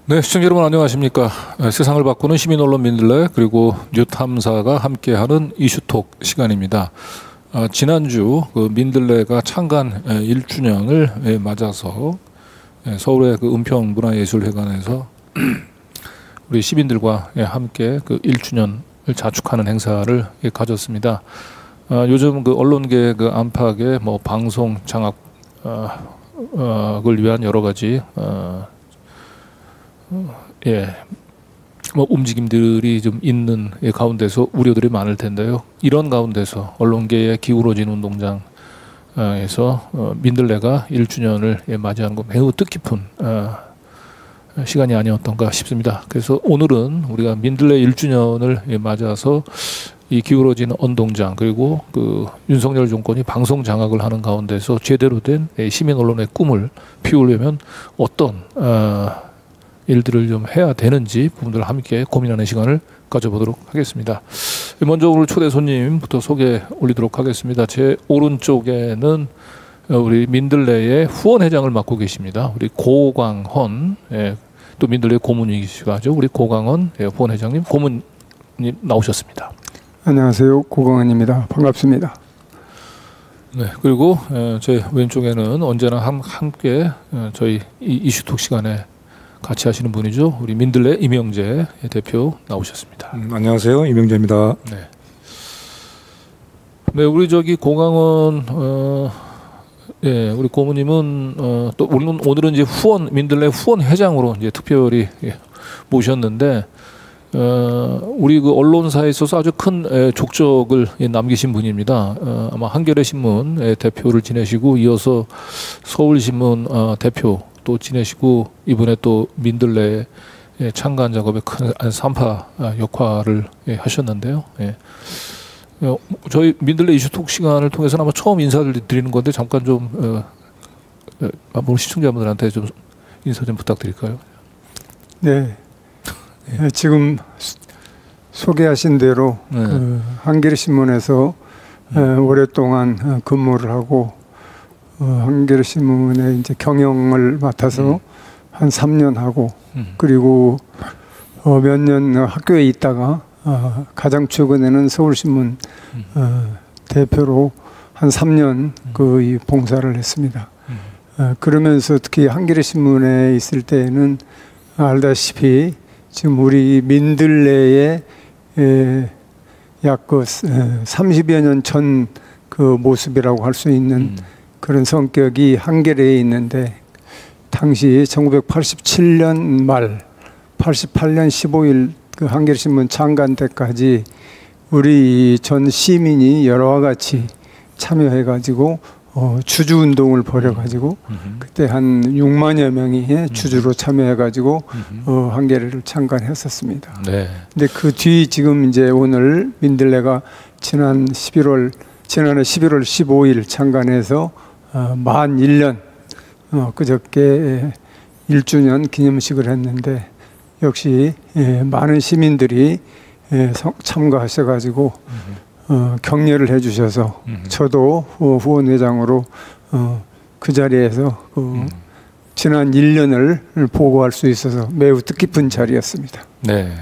네, 시청자 여러분 안녕하십니까. 세상을 바꾸는 시민언론 민들레 그리고 뉴탐사가 함께하는 이슈톡 시간입니다. 지난주 그 민들레가 창간 1주년을 맞아서 서울의 그 은평문화예술회관에서 우리 시민들과 함께 그 1주년을 자축하는 행사를 가졌습니다. 요즘 그 언론계 그 안팎의 뭐 방송 장악을 위한 여러 가지 뭐 움직임들이 좀 있는 가운데서 우려들이 많을 텐데요. 이런 가운데서 언론계의 기울어진 운동장에서 민들레가 1주년을 맞이하는 거 매우 뜻깊은 시간이 아니었던가 싶습니다. 그래서 오늘은 우리가 민들레 1주년을 맞아서 이 기울어진 언동장 그리고 그 윤석열 정권이 방송 장악을 하는 가운데서 제대로 된 시민 언론의 꿈을 피우려면 어떤 일들을 좀 해야 되는지 부분들을 함께 고민하는 시간을 가져보도록 하겠습니다. 먼저 오늘 초대 손님부터 소개 올리도록 하겠습니다. 제 오른쪽에는 우리 민들레의 후원회장을 맡고 계십니다. 우리 고광헌, 또 민들레 고문이시기도 하죠. 우리 고광헌 후원회장님, 고문님 나오셨습니다. 안녕하세요, 고광헌입니다. 반갑습니다. 네, 그리고 제 왼쪽에는 언제나 함께 저희 이슈톡 시간에 같이 하시는 분이죠. 우리 민들레 이명재 대표 나오셨습니다. 안녕하세요, 이명재입니다. 네. 네, 우리 저기 고광헌 우리 고모님은 또 오늘은 이제 민들레 후원 회장으로 이제 특별히 모셨는데 우리 그 언론사에 있어서 아주 큰 족적을 남기신 분입니다. 아마 한겨레 신문 대표를 지내시고 이어서 서울신문 대표 또 지내시고 이번에 또 민들레 창간 작업에 큰 산파 역할을 하셨는데요. 저희 민들레 이슈톡 시간을 통해서 아마 처음 인사를 드리는 건데 잠깐 좀 시청자분들한테 좀 인사 좀 부탁드릴까요? 네, 지금 소개하신 대로 한겨레 신문에서 오랫동안 근무를 하고 한겨레 신문의 이제 경영을 맡아서 한 3년 하고 그리고 몇 년 학교에 있다가 가장 최근에는 서울신문 대표로 한 3년 그 봉사를 했습니다. 그러면서 특히 한겨레 신문에 있을 때에는 알다시피 지금 우리 민들레의 약 그 30여 년 전 그 모습이라고 할 수 있는 그런 성격이 한겨레에 있는데 당시 1987년 말 88년 15일 그 한겨레 신문 창간 때까지 우리 전 시민이 여러와 같이 참여해 가지고 주주 운동을 벌여 가지고 그때 한 6만여 명이 주주로 참여해 가지고 한겨레를 창간했었습니다. 네. 근데 그 뒤 지금 이제 오늘 민들레가 지난해 11월 15일 창간해서 만 1년 그저께 1주년 기념식을 했는데 역시 많은 시민들이 참가하셔가지고 격려를 해주셔서 저도 후원회장으로 그 자리에서 지난 1년을 보고할 수 있어서 매우 뜻깊은 자리였습니다. 네.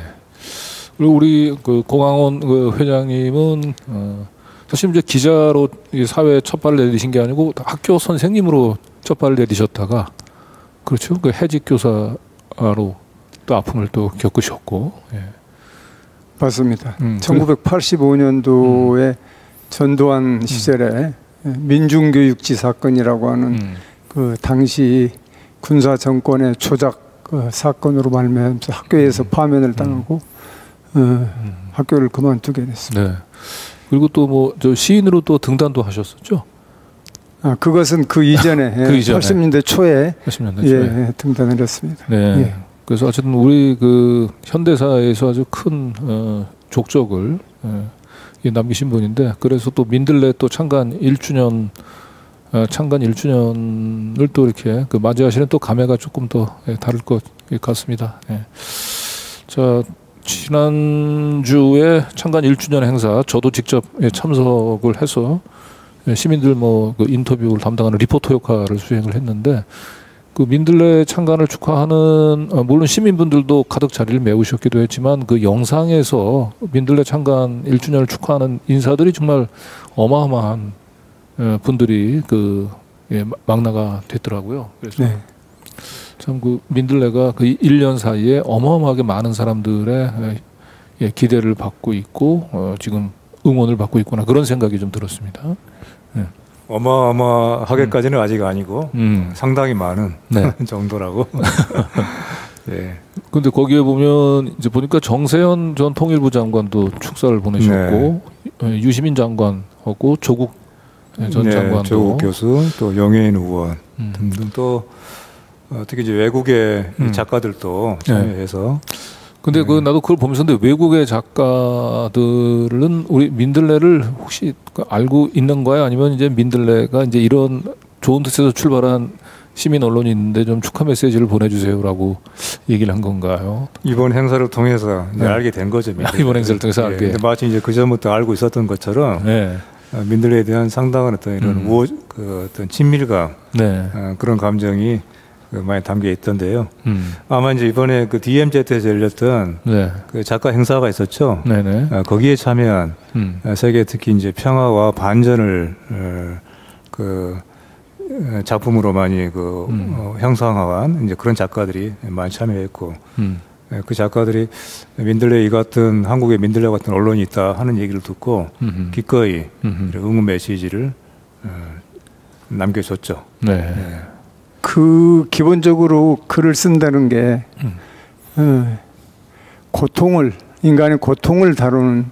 그리고 우리 그 고광헌 그 회장님은 사실 이제 기자로 사회에 첫 발을 내디신 게 아니고 학교 선생님으로 첫 발을 내디셨다가 그렇죠. 그 해직 교사로 또 아픔을 또 겪으셨고. 맞습니다. 1985년도에 전두환 시절에 민중교육지 사건이라고 하는 그 당시 군사 정권의 조작 사건으로 말미암아서 학교에서 파면을 당하고 학교를 그만두게 됐습니다. 네. 그리고 또 뭐 저 시인으로 또 등단도 하셨었죠? 그것은 그 이전에 그 이전에 80년대 초에 80년대 초에 등단을 했습니다. 네. 그래서 어쨌든 우리 그 현대사에서 아주 큰 족적을 남기신 분인데 그래서 또 민들레 또 창간 1주년을 또 이렇게 그 맞이하시는 또 감회가 조금 더 다를 것 같습니다. 자. 지난주에 창간 1주년 행사 저도 직접 참석을 해서 시민들 뭐 그 인터뷰를 담당하는 리포터 역할을 수행을 했는데 그 민들레 창간을 축하하는 물론 시민분들도 가득 자리를 메우셨기도 했지만 그 영상에서 민들레 창간 1주년을 축하하는 인사들이 정말 어마어마한 분들이 그 망라가 됐더라고요. 그래서 네. 참 그 민들레가 그 1년 사이에 어마어마하게 많은 사람들의 기대를 받고 있고 지금 응원을 받고 있구나 그런 생각이 좀 들었습니다. 어마어마하게까지는 아직 아니고 상당히 많은 네. 정도라고. 예. 근데 거기에 보면 이제 보니까 정세현 전 통일부 장관도 축사를 보내셨고 유시민 장관하고 조국 전 장관도 조국 교수 또 영예인 의원 등등 또 특히 이제 외국의 작가들도 참여해서. 근데 그 나도 그걸 보면서 근데 외국의 작가들은 우리 민들레를 혹시 알고 있는 거야? 아니면 이제 민들레가 이제 이런 좋은 뜻에서 출발한 시민 언론이 있는데 좀 축하 메시지를 보내주세요라고 얘기를 한 건가요? 이번 행사를 통해서 이제 알게 된 거죠. 이번 행사를 통해서 알게. 근데 마치 이제 그 전부터 알고 있었던 것처럼 민들레에 대한 상당한 어떤 이런 그 어떤 친밀감 그런 감정이 많이 담겨 있던데요. 아마 이제 이번에 그 DMZ에서 열렸던 그 작가 행사가 있었죠. 거기에 참여한 세계 특히 이제 평화와 반전을 그 작품으로 많이 그 형성한 이제 그런 작가들이 많이 참여했고 그 작가들이 민들레 같은 한국에 민들레 같은 언론이 있다 하는 얘기를 듣고 기꺼이 응원 메시지를 남겨줬죠. 그 기본적으로 글을 쓴다는 게 고통을 인간의 고통을 다루는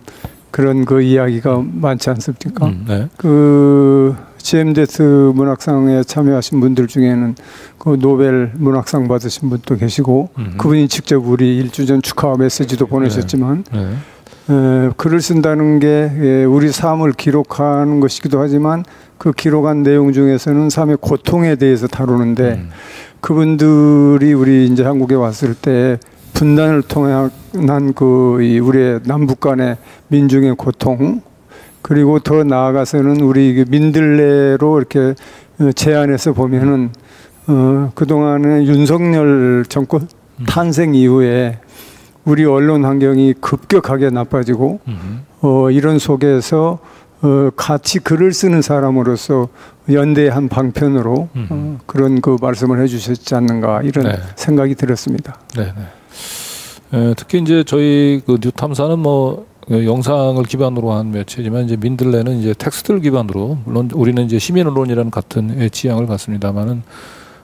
그런 그 이야기가 많지 않습니까? 그 GMZ 문학상에 참여하신 분들 중에는 그 노벨 문학상 받으신 분도 계시고 그분이 직접 우리 1주년 축하 메시지도 보내셨지만 글을 쓴다는 게 우리 삶을 기록하는 것이기도 하지만 그 기록한 내용 중에서는 삶의 고통에 대해서 다루는데 그분들이 우리 이제 한국에 왔을 때 분단을 통한 그 우리의 남북 간의 민중의 고통 그리고 더 나아가서는 우리 민들레로 이렇게 제안해서 보면은 그동안의 윤석열 정권 탄생 이후에 우리 언론 환경이 급격하게 나빠지고 이런 속에서 같이 글을 쓰는 사람으로서 연대의 한 방편으로 그런 그 말씀을 해주셨지 않는가 이런 생각이 들었습니다. 특히 이제 저희 그 뉴탐사는 뭐 영상을 기반으로 한 매체지만 이제 민들레는 이제 텍스트를 기반으로 물론 우리는 이제 시민 언론이라는 같은 지향을 갖습니다만은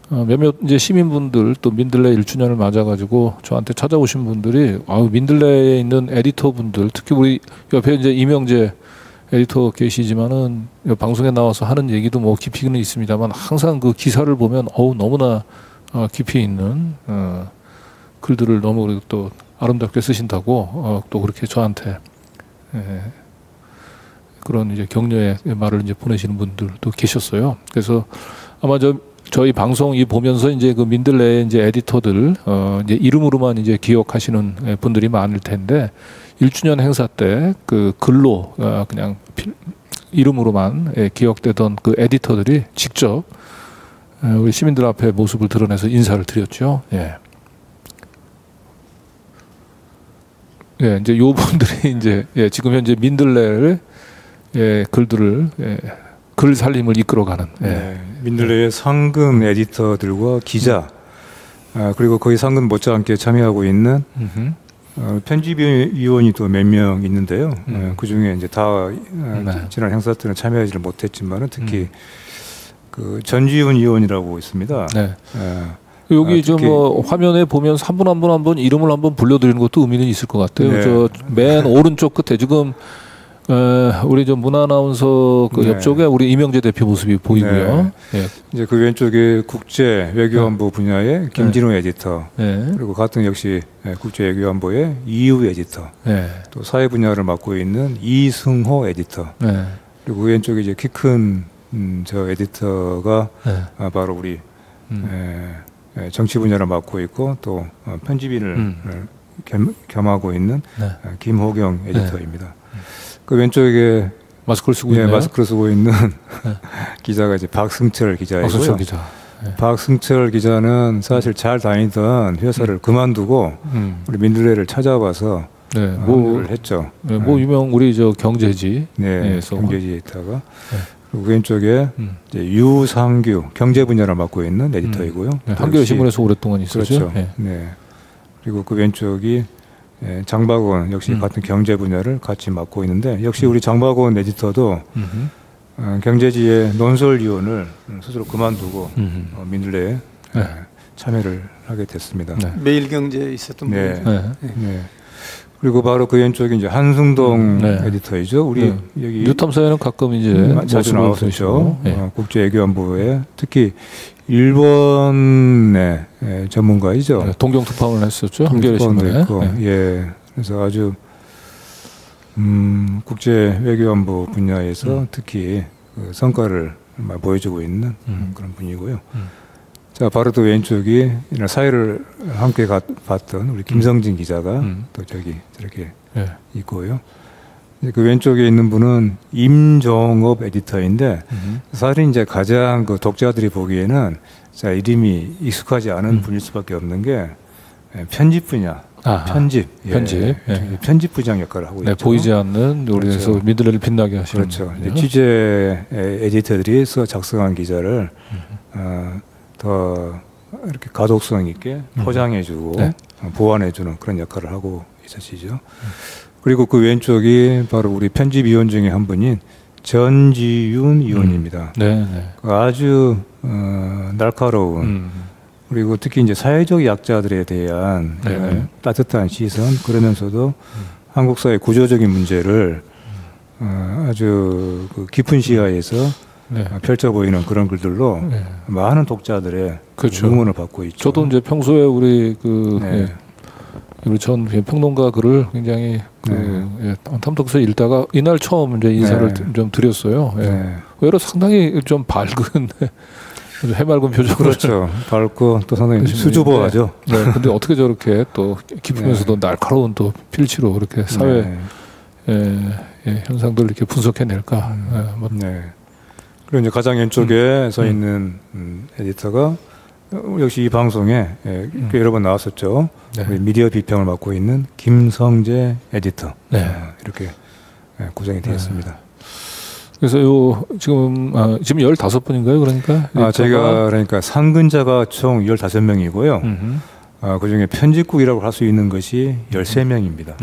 몇몇 이제 시민분들 또 민들레 1주년을 맞아가지고 저한테 찾아오신 분들이 민들레에 있는 에디터 분들 특히 우리 옆에 이제 이명재 에디터 계시지만은 방송에 나와서 하는 얘기도 뭐 깊이는 있습니다만 항상 그 기사를 보면 너무나 깊이 있는 글들을 너무 또 아름답게 쓰신다고 또 그렇게 저한테 그런 이제 격려의 말을 이제 보내시는 분들도 계셨어요. 그래서 아마 저희 방송 보면서 이제 그 민들레의 이제 에디터들 이제 이름으로만 이제 기억하시는 분들이 많을 텐데 1주년 행사 때 그 글로 그냥 이름으로만 기억되던 그 에디터들이 직접 우리 시민들 앞에 모습을 드러내서 인사를 드렸죠. 이제 요 분들이 이제 지금 현재 민들레를 글들을 글 살림을 이끌어가는 민들레의 상근 에디터들과 기자 그리고 거의 상근 못지않게 참여하고 있는 편집위원이 또 몇 명 있는데요. 그 중에 이제 다 지난 행사 때는 참여하지를 못했지만은 특히 그 전지훈 의원이라고 있습니다. 여기 저 뭐 화면에 보면 한 분 이름을 한번 불러드리는 것도 의미는 있을 것 같아요. 저 맨 오른쪽 끝에 지금 우리 저 문화 아나운서 그 옆쪽에 우리 이명재 대표 모습이 보이고요. 이제 그 왼쪽에 국제 외교안보 분야의 김진호 에디터, 그리고 같은 역시 국제 외교안보의 이유 에디터, 또 사회 분야를 맡고 있는 이승호 에디터, 그리고 그 왼쪽에 이제 키 큰 저 에디터가 바로 우리 정치 분야를 맡고 있고 또 편집인을 겸하고 있는 김호경 에디터입니다. 그 왼쪽에 마스크를 쓰고 있네요. 마스크를 쓰고 있는 기자가 이제 박승철 기자이고요. 박승철 기자. 박승철 기자는 사실 잘 다니던 회사를 그만두고 우리 민들레를 찾아와서 합류를 했죠. 뭐 유명 우리 저 경제지. 경제지에 있다가 그리고 왼쪽에 이제 유상규 경제 분야를 맡고 있는 에디터이고요. 한겨레 신문에서 오랫동안 있었죠. 그렇죠. 그리고 그 왼쪽이 장박원 역시 같은 경제 분야를 같이 맡고 있는데 역시 우리 장박원 에디터도 경제지의 논설위원을 스스로 그만두고 민들레에 참여를 하게 됐습니다. 매일경제에 있었던 분이죠. 그리고 바로 그 왼쪽이 이제 한승동 에디터이죠. 우리 여기 뉴탐사에는 가끔 이제 자주 나왔었죠. 국제외교안보에 특히 일본의 전문가이죠. 동경특파원을 했었죠. 한겨레 신문에. 그래서 아주 국제외교안보 분야에서 특히 그 성과를 보여주고 있는 그런 분이고요. 자, 바로 또 왼쪽이 사회를 함께 봤던 우리 김성진 기자가 또 저기 저렇게 있고요. 그 왼쪽에 있는 분은 임종업 에디터인데 사실 이제 가장 그 독자들이 보기에는 자 이름이 익숙하지 않은 분일 수밖에 없는 게 편집 분야. 편집 부장 역할을 하고 있죠. 보이지 않는 우리에서 그렇죠. 민들레를 빛나게 하시는. 그렇죠. 취재 에디터들이 작성한 기자를 더 이렇게 가독성 있게 포장해주고 보완해주는 그런 역할을 하고 있으시죠. 그리고 그 왼쪽이 바로 우리 편집위원 중에 한 분인 전지윤 위원입니다. 아주 날카로운 그리고 특히 이제 사회적 약자들에 대한 따뜻한 시선 그러면서도 한국 사회 구조적인 문제를 아주 그 깊은 시야에서 펼쳐 보이는 그런 글들로 많은 독자들의 응원을 받고 있죠. 저도 이제 평소에 우리 우리 전 평론가 글을 굉장히 탐독서 읽다가 이날 처음 이제 인사를 좀 드렸어요. 의외로 상당히 좀 밝은 해맑은 표정으로. 그렇죠. 밝고 또 상당히 수줍어하죠. 근데 어떻게 저렇게 또 깊으면서도 날카로운 또 필치로 그렇게 사회 현상들을 이렇게 분석해낼까. 그리고 이제 가장 왼쪽에 서 있는 에디터가 역시 이 방송에 여러 번 나왔었죠. 우리 미디어 비평을 맡고 있는 김성재 에디터. 이렇게 구성이 되었습니다. 그래서 지금 15분인가요? 그러니까 제가 그러니까 상근자가 총 15명이고요. 그중에 편집국이라고 할 수 있는 것이 13명입니다.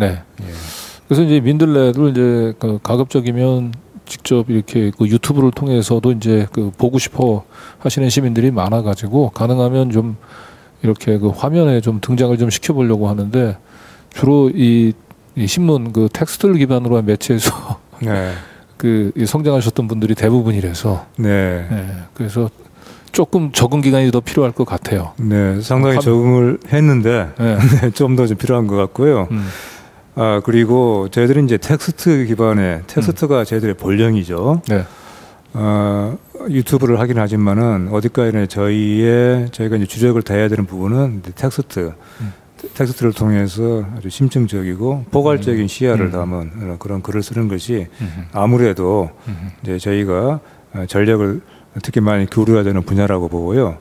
그래서 이제 민들레도 이제 가급적이면 직접 이렇게 그 유튜브를 통해서도 이제 그 보고 싶어 하시는 시민들이 많아가지고 가능하면 좀 이렇게 그 화면에 좀 등장을 좀 시켜보려고 하는데 주로 이 신문 그 텍스트를 기반으로 한 매체에서 그 성장하셨던 분들이 대부분이라서 그래서 조금 적응 기간이 더 필요할 것 같아요. 상당히 적응을 했는데 좀 더 좀 필요한 것 같고요. 그리고 저희들은 이제 텍스트 기반의 텍스트가 저희들의 본령이죠. 유튜브를 하긴 하지만은 어디까지나 저희가 이제 주력을 다해야 되는 부분은 텍스트를 통해서 아주 심층적이고 포괄적인 시야를 담은 그런 글을 쓰는 것이 아무래도 이제 저희가 전력을 특히 많이 기울여야 되는 분야라고 보고요.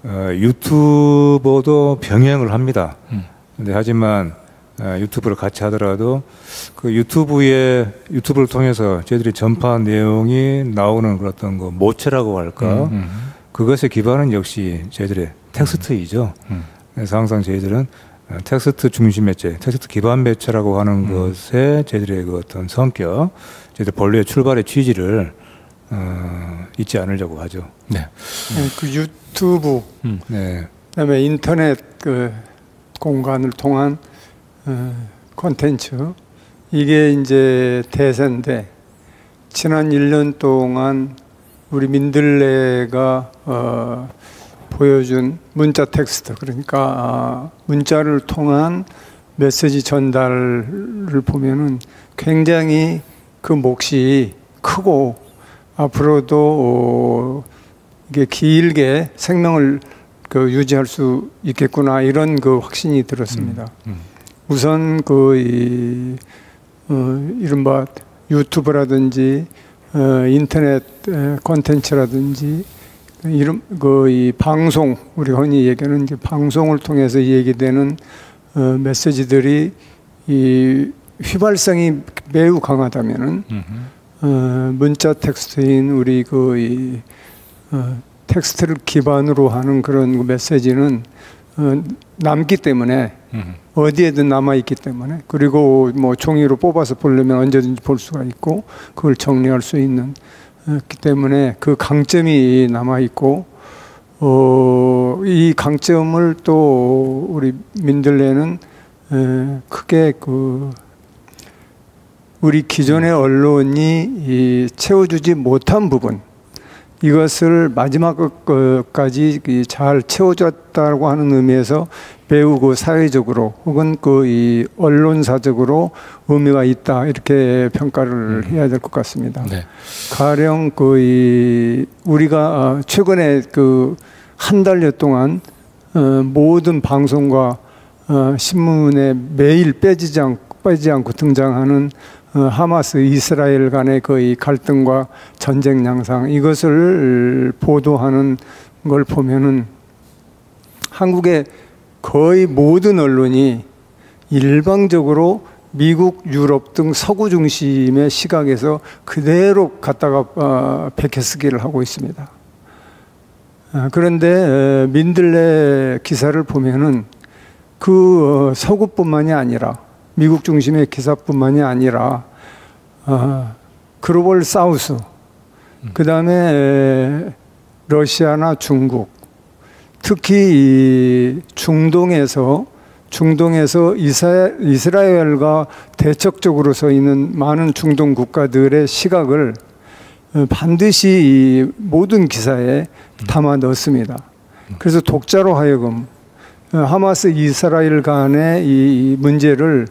유튜버도 병행을 합니다. 근데 하지만 유튜브를 같이 하더라도 그 유튜브를 통해서 저희들이 전파한 내용이 나오는 그런 어떤 그 모체라고 할까 그것의 기반은 역시 저희들의 텍스트이죠. 그래서 항상 저희들은 텍스트 중심 매체, 텍스트 기반 매체라고 하는 것에 저희들의 그 어떤 성격, 저희들 본래의 출발의 취지를 잊지 않으려고 하죠. 그 유튜브, 그다음에 인터넷 그 공간을 통한 콘텐츠 이게 이제 대세인데 지난 1년 동안 우리 민들레가 보여준 문자 텍스트 그러니까 문자를 통한 메시지 전달을 보면은 굉장히 그 몫이 크고 앞으로도 이게 길게 생명을 그 유지할 수 있겠구나 이런 그 확신이 들었습니다. 우선 그 이른바 유튜브라든지 인터넷 콘텐츠라든지 이름 이 방송, 우리 흔히 얘기하는 이제 방송을 통해서 얘기되는 메시지들이 이 휘발성이 매우 강하다면은 문자 텍스트인 우리 이 텍스트를 기반으로 하는 그런 메시지는 남기 때문에 어디에든 남아 있기 때문에, 그리고 뭐 종이로 뽑아서 보려면 언제든지 볼 수가 있고 그걸 정리할 수 있는 기 때문에 그 강점이 남아 있고, 이 강점을 또 우리 민들레는 크게 우리 기존의 언론이 채워주지 못한 부분, 이것을 마지막까지 잘 채워줬다고 하는 의미에서 매우 사회적으로 혹은 이 언론사적으로 의미가 있다, 이렇게 평가를 해야 될 것 같습니다. 네. 가령 우리가 최근에 한 달여 동안 모든 방송과 신문에 매일 빼지 않고 등장하는 하마스 이스라엘 간의 이 갈등과 전쟁 양상, 이것을 보도하는 걸 보면은 한국의 거의 모든 언론이 일방적으로 미국, 유럽 등 서구 중심의 시각에서 그대로 갖다가 베껴쓰기를 하고 있습니다. 그런데 민들레 기사를 보면은 서구뿐만이 아니라 미국 중심의 기사뿐만이 아니라 글로벌 사우스, 그 다음에 러시아나 중국, 특히 중동에서 이스라엘과 대척적으로 서 있는 많은 중동 국가들의 시각을 반드시 모든 기사에 담아 넣습니다. 그래서 독자로 하여금 하마스 이스라엘 간의 이 문제를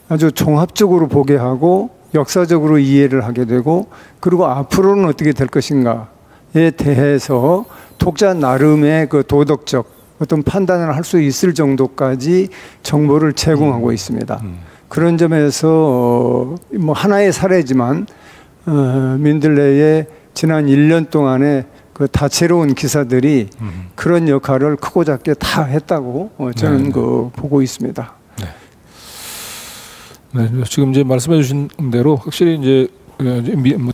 아주 종합적으로 보게 하고 역사적으로 이해를 하게 되고, 그리고 앞으로는 어떻게 될 것인가에 대해서 독자 나름의 도덕적 어떤 판단을 할 수 있을 정도까지 정보를 제공하고 있습니다. 그런 점에서 뭐 하나의 사례지만 민들레의 지난 1년 동안의 다채로운 기사들이 그런 역할을 크고 작게 다 했다고 저는 보고 있습니다. 네, 지금 이제 말씀해주신 대로 확실히 이제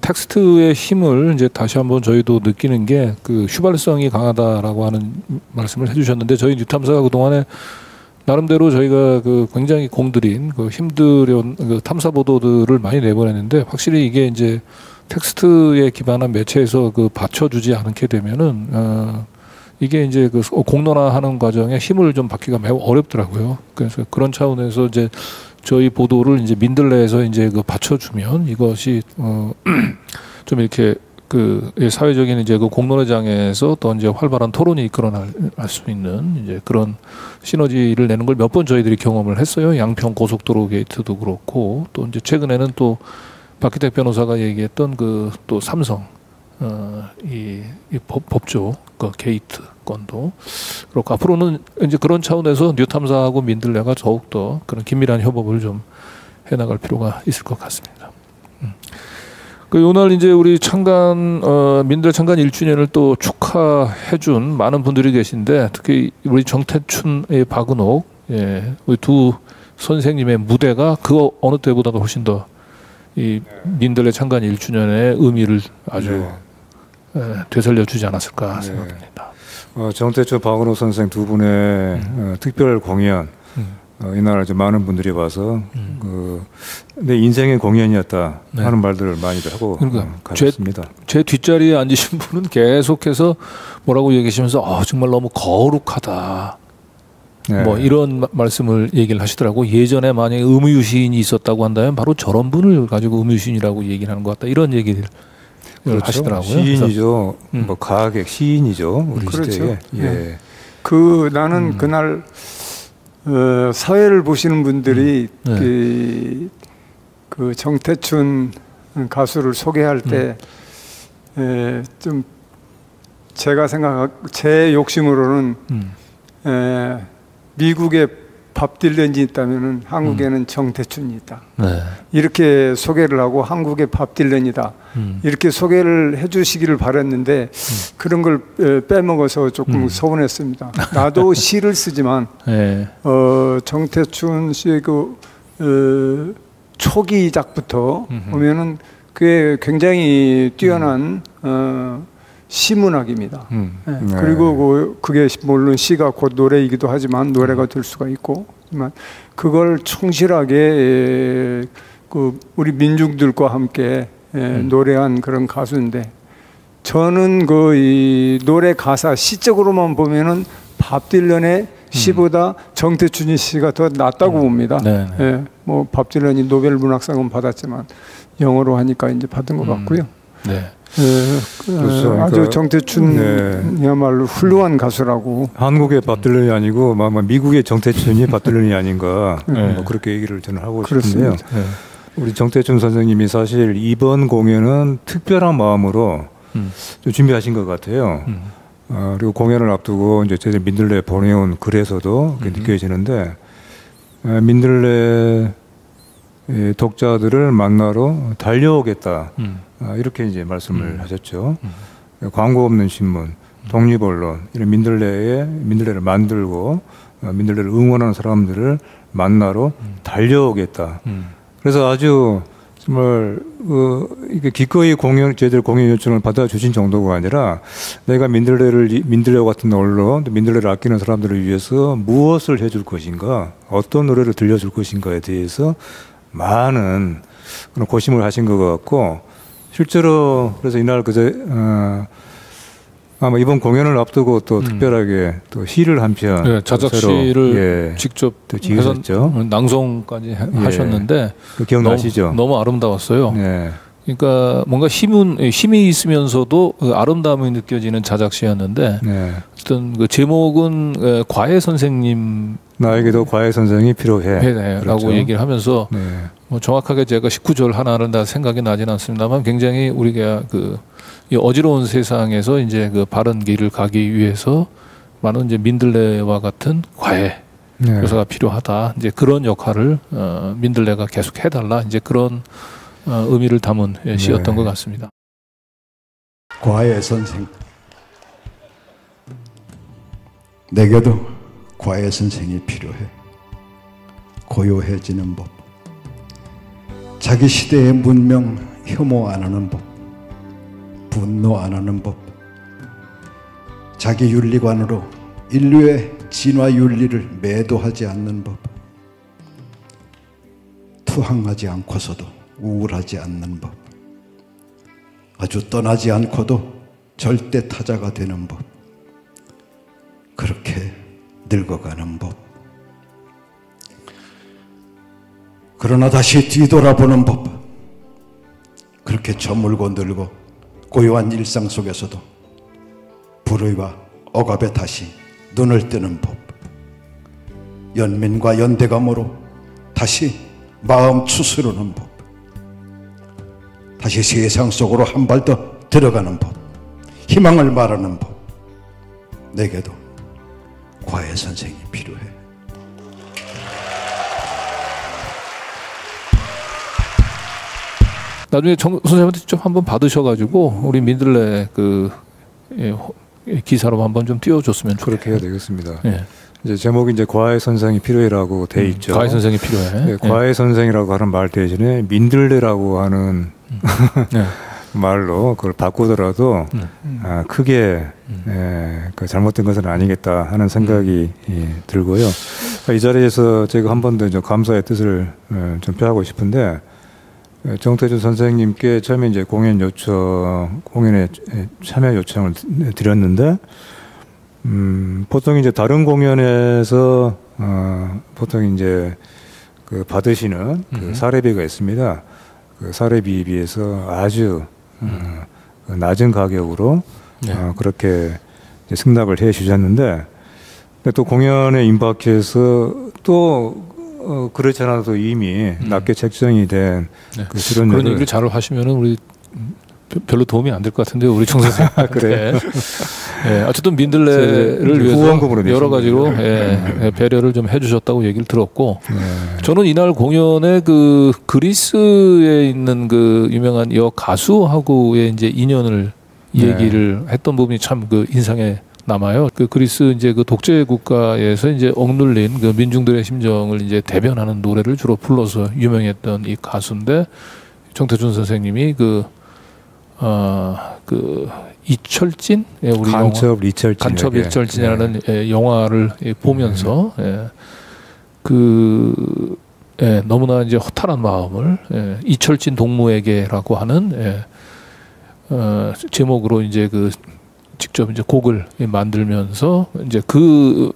텍스트의 힘을 이제 다시 한번 저희도 느끼는 게 휘발성이 강하다라고 하는 말씀을 해주셨는데, 저희 뉴탐사가 그 동안에 나름대로 저희가 굉장히 공들인 힘들은 탐사 보도들을 많이 내보냈는데, 확실히 이게 이제 텍스트에 기반한 매체에서 받쳐주지 않게 되면은 이게 이제 공론화하는 과정에 힘을 좀 받기가 매우 어렵더라고요. 그래서 그런 차원에서 이제 저희 보도를 이제 민들레에서 이제 받쳐주면 이것이 좀 이렇게 사회적인 이제 공론회장에서 또 이제 활발한 토론이 이끌어날 수 있는 이제 그런 시너지를 내는 걸 몇 번 저희들이 경험을 했어요. 양평 고속도로 게이트도 그렇고, 또 이제 최근에는 또 박희택 변호사가 얘기했던 또 삼성 이 법조 게이트 건도 그렇고, 앞으로는 이제 그런 차원에서 뉴탐사하고 민들레가 더욱더 그런 긴밀한 협업을 좀 해나갈 필요가 있을 것 같습니다. 오늘 이제 우리 민들레 창간 1주년을 또 축하해준 많은 분들이 계신데, 특히 우리 정태춘의 박은옥, 우리 두 선생님의 무대가 어느 때보다도 훨씬 더 이 민들레 창간 1주년의 의미를 아주 되살려주지 않았을까 생각합니다. 정태춘, 박은옥 선생 두 분의 특별 공연, 이날 많은 분들이 와서 내 인생의 공연이었다 하는 말들을 많이들 하고 가셨습니다. 제 뒷자리에 앉으신 분은 계속해서 뭐라고 얘기하시면서 정말 너무 거룩하다. 뭐 이런 말씀을 얘기를 하시더라고. 예전에 만약에 음유시인이 있었다고 한다면 바로 저런 분을 가지고 음유시인이라고 얘기를 하는 것 같다, 이런 얘기를 하시더라고요. 시인이죠. 뭐 가객 시인이죠. 우리 그렇죠. 시대에. 나는 그날 사회를 보시는 분들이 그 정태춘 가수를 소개할 때 좀 제 욕심으로는 미국의 밥 딜런이 있다면은 한국에는 정태춘이 있다. 네. 이렇게 소개를 하고 한국의 밥 딜런이다. 이렇게 소개를 해주시기를 바랬는데 그런 걸 빼먹어서 조금 서운했습니다. 나도 시를 쓰지만 네. 정태춘 씨의 그 초기작부터 보면은 그게 굉장히 뛰어난 시문학입니다. 네. 그리고 그게 물론 시가 곧 노래이기도 하지만 노래가 될 수가 있고, 하지만 그걸 충실하게 그 우리 민중들과 함께 노래한 그런 가수인데, 저는 그 이 노래 가사 시적으로만 보면은 밥 딜런의 시보다 정태춘이 씨가 더 낫다고 봅니다. 예, 뭐 밥 딜런이 노벨 문학상은 받았지만 영어로 하니까 이제 받은 것 같고요. 네. 그렇죠. 아주 정태춘이야말로 훌륭한 가수라고. 한국의 밥 딜런이 아니고 미국의 정태춘이 밥 딜런이 아닌가 뭐 그렇게 얘기를 저는 하고 싶은데요. 네. 우리 정태춘 선생님이 사실 이번 공연은 특별한 마음으로 좀 준비하신 것 같아요. 그리고 공연을 앞두고 이제 저희 민들레 보내온 글에서도 느껴지는데, 민들레 독자들을 만나러 달려오겠다. 이렇게 이제 말씀을 하셨죠. 광고 없는 신문, 독립언론, 이런 민들레를 만들고 민들레를 응원하는 사람들을 만나러 달려오겠다. 그래서 아주 정말 이게 기꺼이 저희들 공연 요청을 받아주신 정도가 아니라, 내가 민들레 같은 언론, 민들레를 아끼는 사람들을 위해서 무엇을 해줄 것인가, 어떤 노래를 들려줄 것인가에 대해서 많은 그런 고심을 하신 것 같고, 실제로 그래서 이날 아마 이번 공연을 앞두고 또 특별하게 또 시를 한 편, 자작시를 직접 지으셨죠. 낭송까지 하셨는데 기억나시죠? 너무 아름다웠어요. 네. 그러니까 뭔가 힘이 있으면서도 아름다움이 느껴지는 자작시였는데, 어떤 그 제목은 과외 선생님, 나에게도 과외 선생이 필요해 라고 그렇죠? 얘기를 하면서 뭐 정확하게 제가 19절 하나는 다 생각이 나지는 않습니다만, 굉장히 우리가 이 어지러운 세상에서 이제 그 바른 길을 가기 위해서 많은 이제 민들레와 같은 과외 교사가 필요하다. 이제 그런 역할을 민들레가 계속 해달라. 이제 그런 의미를 담은 시였던 것 같습니다. 과외 선생, 내게도 과외 선생이 필요해. 고요해지는 법, 자기 시대의 문명 혐오 안 하는 법, 분노 안 하는 법, 자기 윤리관으로 인류의 진화 윤리를 매도하지 않는 법, 투항하지 않고서도 우울하지 않는 법, 아주 떠나지 않고도 절대 타자가 되는 법, 그렇게 늙어가는 법, 그러나 다시 뒤돌아보는 법, 그렇게 저물고 늙어 고요한 일상 속에서도 불의와 억압에 다시 눈을 뜨는 법, 연민과 연대감으로 다시 마음 추스르는 법, 다시 세상 속으로 한 발 더 들어가는 법, 희망을 말하는 법. 내게도 과외 선생이 필요해. 나중에 정 선생님한테 좀 한번 받으셔가지고 우리 민들레 기사로 한번 좀 띄워줬으면 좋겠어요. 그렇게 해야 되겠습니다. 이제 제목이 이제 과외 선생이 필요해라고 돼 있죠. 과외 선생이 필요해. 과외 선생이라고 하는 말 대신에 민들레라고 하는 말로 그걸 바꾸더라도 크게 잘못된 것은 아니겠다 하는 생각이 들고요. 이 자리에서 제가 한 번 더 감사의 뜻을 좀 표하고 싶은데, 정태춘 선생님께 처음에 이제 공연에 참여 요청을 드렸는데, 보통 이제 다른 공연에서 보통 이제 그 받으시는 그 사례비가 있습니다. 그 사례비에 비해서 아주 낮은 가격으로 그렇게 이제 승낙을 해 주셨는데, 또 공연에 임박해서 또 그렇지 않아도 이미 낮게 책정이 된 그 출연료를, 그런 얘기를 잘 하시면은 우리 별로 도움이 안 될 것 같은데요, 우리 정 선생. 그래요. 어쨌든 민들레를 위해서 후원금으로 여러 가지로 배려를 좀 해주셨다고 얘기를 들었고, 저는 이날 공연에 그 그리스에 있는 그 유명한 여 가수하고의 이제 인연을 얘기를 했던 부분이 참 그 인상에 남아요. 그 그리스 이제 그 독재 국가에서 이제 억눌린 그 민중들의 심정을 이제 대변하는 노래를 주로 불러서 유명했던 이 가수인데, 정태준 선생님이 그 이철진, 우리 간첩 이철진, 간첩 이철진이라는 영화를 보면서 너무나 이제 허탈한 마음을 이철진 동무에게라고 하는 제목으로 이제 그 직접 이제 곡을 만들면서 이제 그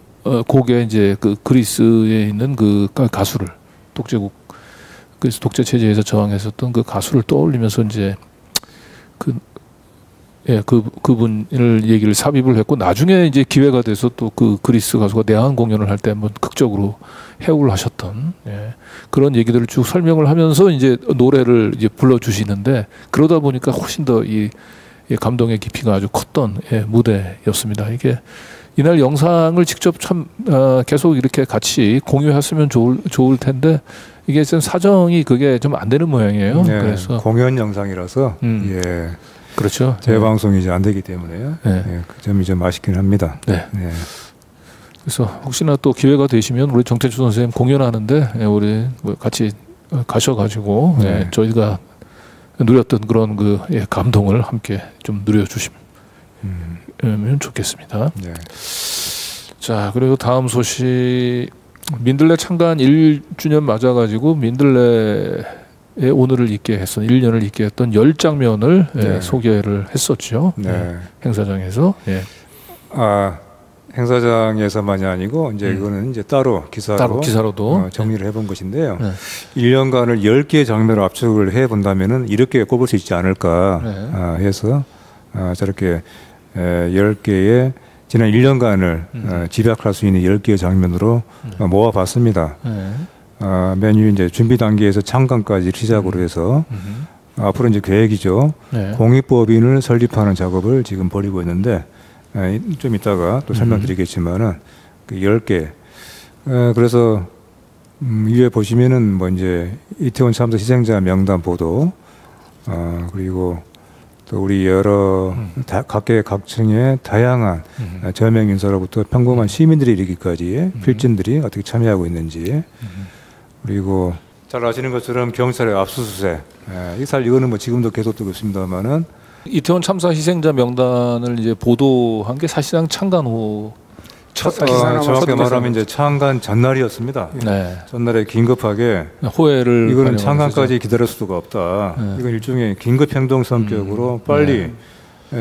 곡에 이제 그 그리스에 있는 그 가수를 독재국 그래서 독재 체제에서 저항했었던 그 가수를 떠올리면서 이제 그분을 얘기를 삽입을 했고, 나중에 이제 기회가 돼서 또 그 그리스 가수가 내한 공연을 할 때 한번 극적으로 해울을 하셨던 그런 얘기들을 쭉 설명을 하면서 이제 노래를 이제 불러주시는데, 그러다 보니까 훨씬 더 이 감동의 깊이가 아주 컸던 무대였습니다. 이게 이날 영상을 직접 참 계속 이렇게 같이 공유했으면 좋을 텐데, 이게 좀 사정이 그게 좀 안 되는 모양이에요. 그래서 공연 영상이라서 그렇죠. 재방송이 이제 안 되기 때문에요. 그 점이 좀 아쉽긴 합니다. 그래서 혹시나 또 기회가 되시면 우리 정태주 선생님 공연하는데 우리 같이 가셔가지고 저희가 누렸던 그런 그 감동을 함께 좀 누려주시면 좋겠습니다. 자, 그리고 다음 소식, 민들레 창간 1주년 맞아가지고 민들레의 오늘을 있게 했던 1년을 있게 했던 10장면을 소개를 했었죠. 행사장에서. 행사장에서만이 아니고 이제 이거는 이제 따로 기사로도 정리를 해본 것인데요. 1년간을 10개의 장면으로 압축을 해본다면은 이렇게 꼽을 수 있지 않을까 해서 저렇게 10개의 지난 1년간을 집약할 수 있는 10개의 장면으로 모아봤습니다. 맨 위 이제 준비 단계에서 창간까지 시작으로 해서 앞으로 이제 계획이죠. 공익법인을 설립하는 작업을 지금 벌이고 있는데, 좀 이따가 또 설명드리겠지만은 그 10개. 그래서 위에 보시면은 뭐 이제 이태원 참사 희생자 명단 보도, 그리고 또 우리 여러 각계각층의 다양한 저명 인사로부터 평범한 시민들이 이르기까지의 필진들이 어떻게 참여하고 있는지, 그리고 잘 아시는 것처럼 경찰의 압수수색, 이거는 뭐 지금도 계속되고 있습니다만은, 이태원 참사 희생자 명단을 이제 보도한 게 사실상 창간 후 정확히 말하면 이제 창간 전날이었습니다. 전날에 긴급하게 호해를, 이거는 창간까지 기다릴 수가 없다. 이건 일종의 긴급 행동 성격으로 빨리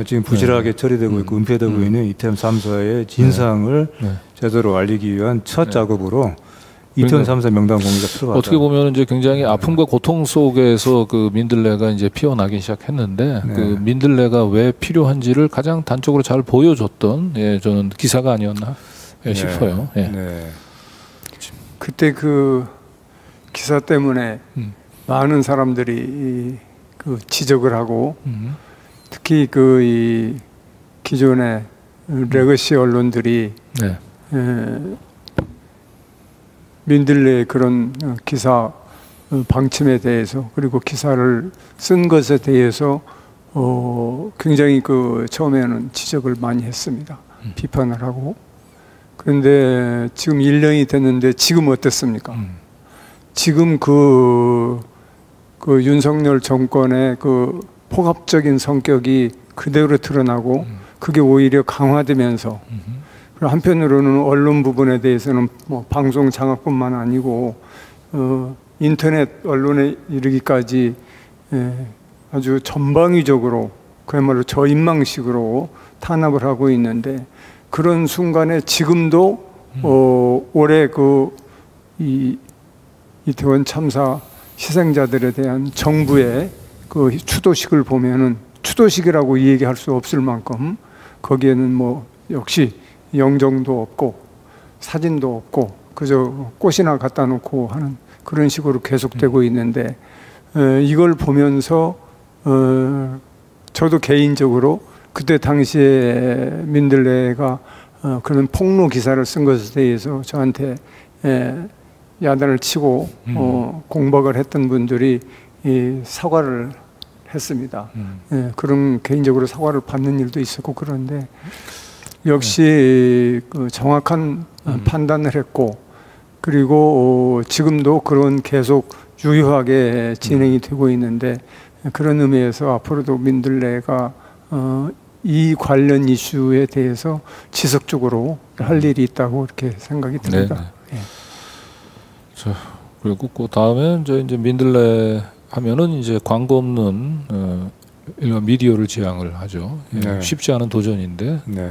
지금 부실하게 처리되고 있고 은폐되고 있는 이태원 참사의 진상을 제대로 알리기 위한 첫 작업으로 이태원 참사 명단 공개가 필요하다. 어떻게 보면 이제 굉장히 아픔과 고통 속에서 그 민들레가 이제 피어나기 시작했는데, 그 민들레가 왜 필요한지를 가장 단적으로 잘 보여줬던 저는 기사가 아니었나 싶어요. 그때 그 기사 때문에 많은 사람들이 그 지적을 하고, 특히 그 이 기존의 레거시 언론들이 민들레의 그런 기사 방침에 대해서, 그리고 기사를 쓴 것에 대해서 굉장히 그 처음에는 지적을 많이 했습니다. 비판을 하고. 그런데 지금 1년이 됐는데 지금 어땠습니까? 지금 그 윤석열 정권의 그 폭압적인 성격이 그대로 드러나고, 그게 오히려 강화되면서, 한편으로는 언론 부분에 대해서는 뭐 방송 장악뿐만 아니고 인터넷 언론에 이르기까지 아주 전방위적으로 그야말로 저인망식으로 탄압을 하고 있는데, 그런 순간에 지금도 올해 이 이태원 참사 희생자들에 대한 정부의 그 추도식을 보면은, 추도식이라고 얘기할 수 없을 만큼 거기에는 뭐 역시 영정도 없고 사진도 없고 그저 꽃이나 갖다 놓고 하는 그런 식으로 계속되고 있는데, 이걸 보면서 저도 개인적으로 그때 당시에 민들레가 그런 폭로 기사를 쓴 것에 대해서 저한테 야단을 치고 공박을 했던 분들이 사과를 했습니다. 그런 개인적으로 사과를 받는 일도 있었고 그런데 역시 그 정확한 판단을 했고 그리고 지금도 그런 계속 유효하게 진행이 되고 있는데 그런 의미에서 앞으로도 민들레가 이 관련 이슈에 대해서 지속적으로 할 일이 있다고 이렇게 생각이 듭니다. 네. 자, 그리고 그 다음에 이제 민들레 하면은 이제 광고 없는 일반 미디어를 지향을 하죠. 네. 쉽지 않은 도전인데 네.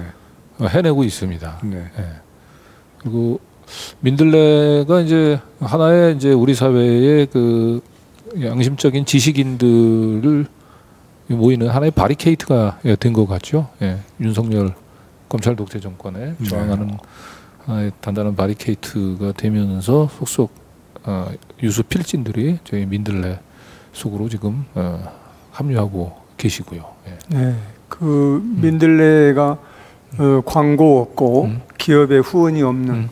해내고 있습니다. 네. 네. 그리고 민들레가 이제 하나의 이제 우리 사회의 그 양심적인 지식인들을 모이는 하나의 바리케이트가 된 것 같죠. 예. 윤석열 검찰 독재 정권에 저항하는 하나의 단단한 바리케이트가 되면서 속속 유수 필진들이 저희 민들레 속으로 지금 합류하고 계시고요. 예. 네, 그 민들레가 광고 없고 기업의 후원이 없는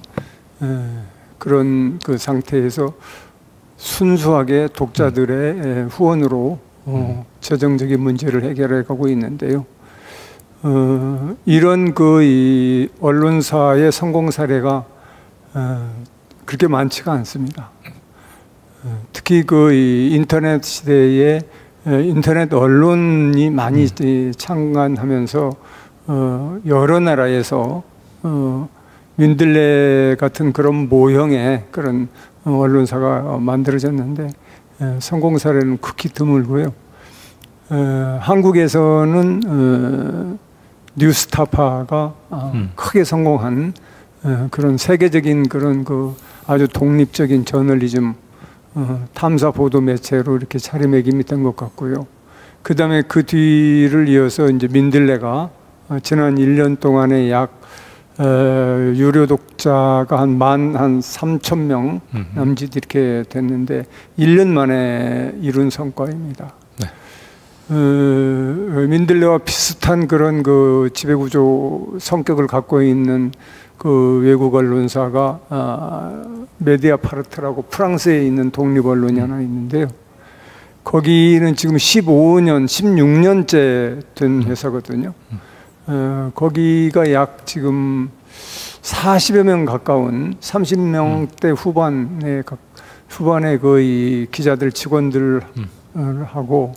그런 그 상태에서 순수하게 독자들의 후원으로 재정적인 문제를 해결해 가고 있는데요. 이런 이 언론사의 성공 사례가 그렇게 많지가 않습니다. 특히 이 인터넷 시대에 인터넷 언론이 많이 창간하면서 여러 나라에서 민들레 같은 그런 모형의 그런 언론사가 만들어졌는데 성공 사례는 극히 드물고요. 한국에서는 뉴스타파가 크게 성공한 그런 세계적인 그런 그 아주 독립적인 저널리즘 탐사 보도 매체로 이렇게 자리매김이 된 것 같고요. 그 다음에 그 뒤를 이어서 이제 민들레가 지난 1년 동안에 약 유료 독자가 한 3,000명 남짓 이렇게 됐는데 1년 만에 이룬 성과입니다. 네. 민들레와 비슷한 그런 그 지배구조 성격을 갖고 있는 그 외국 언론사가 메디아파르트라고 프랑스에 있는 독립 언론이 하나 있는데요. 거기는 지금 15년, 16년째 된 회사거든요. 거기가 약 지금 40여 명 가까운 30명대 후반의 거의 기자들 직원들 하고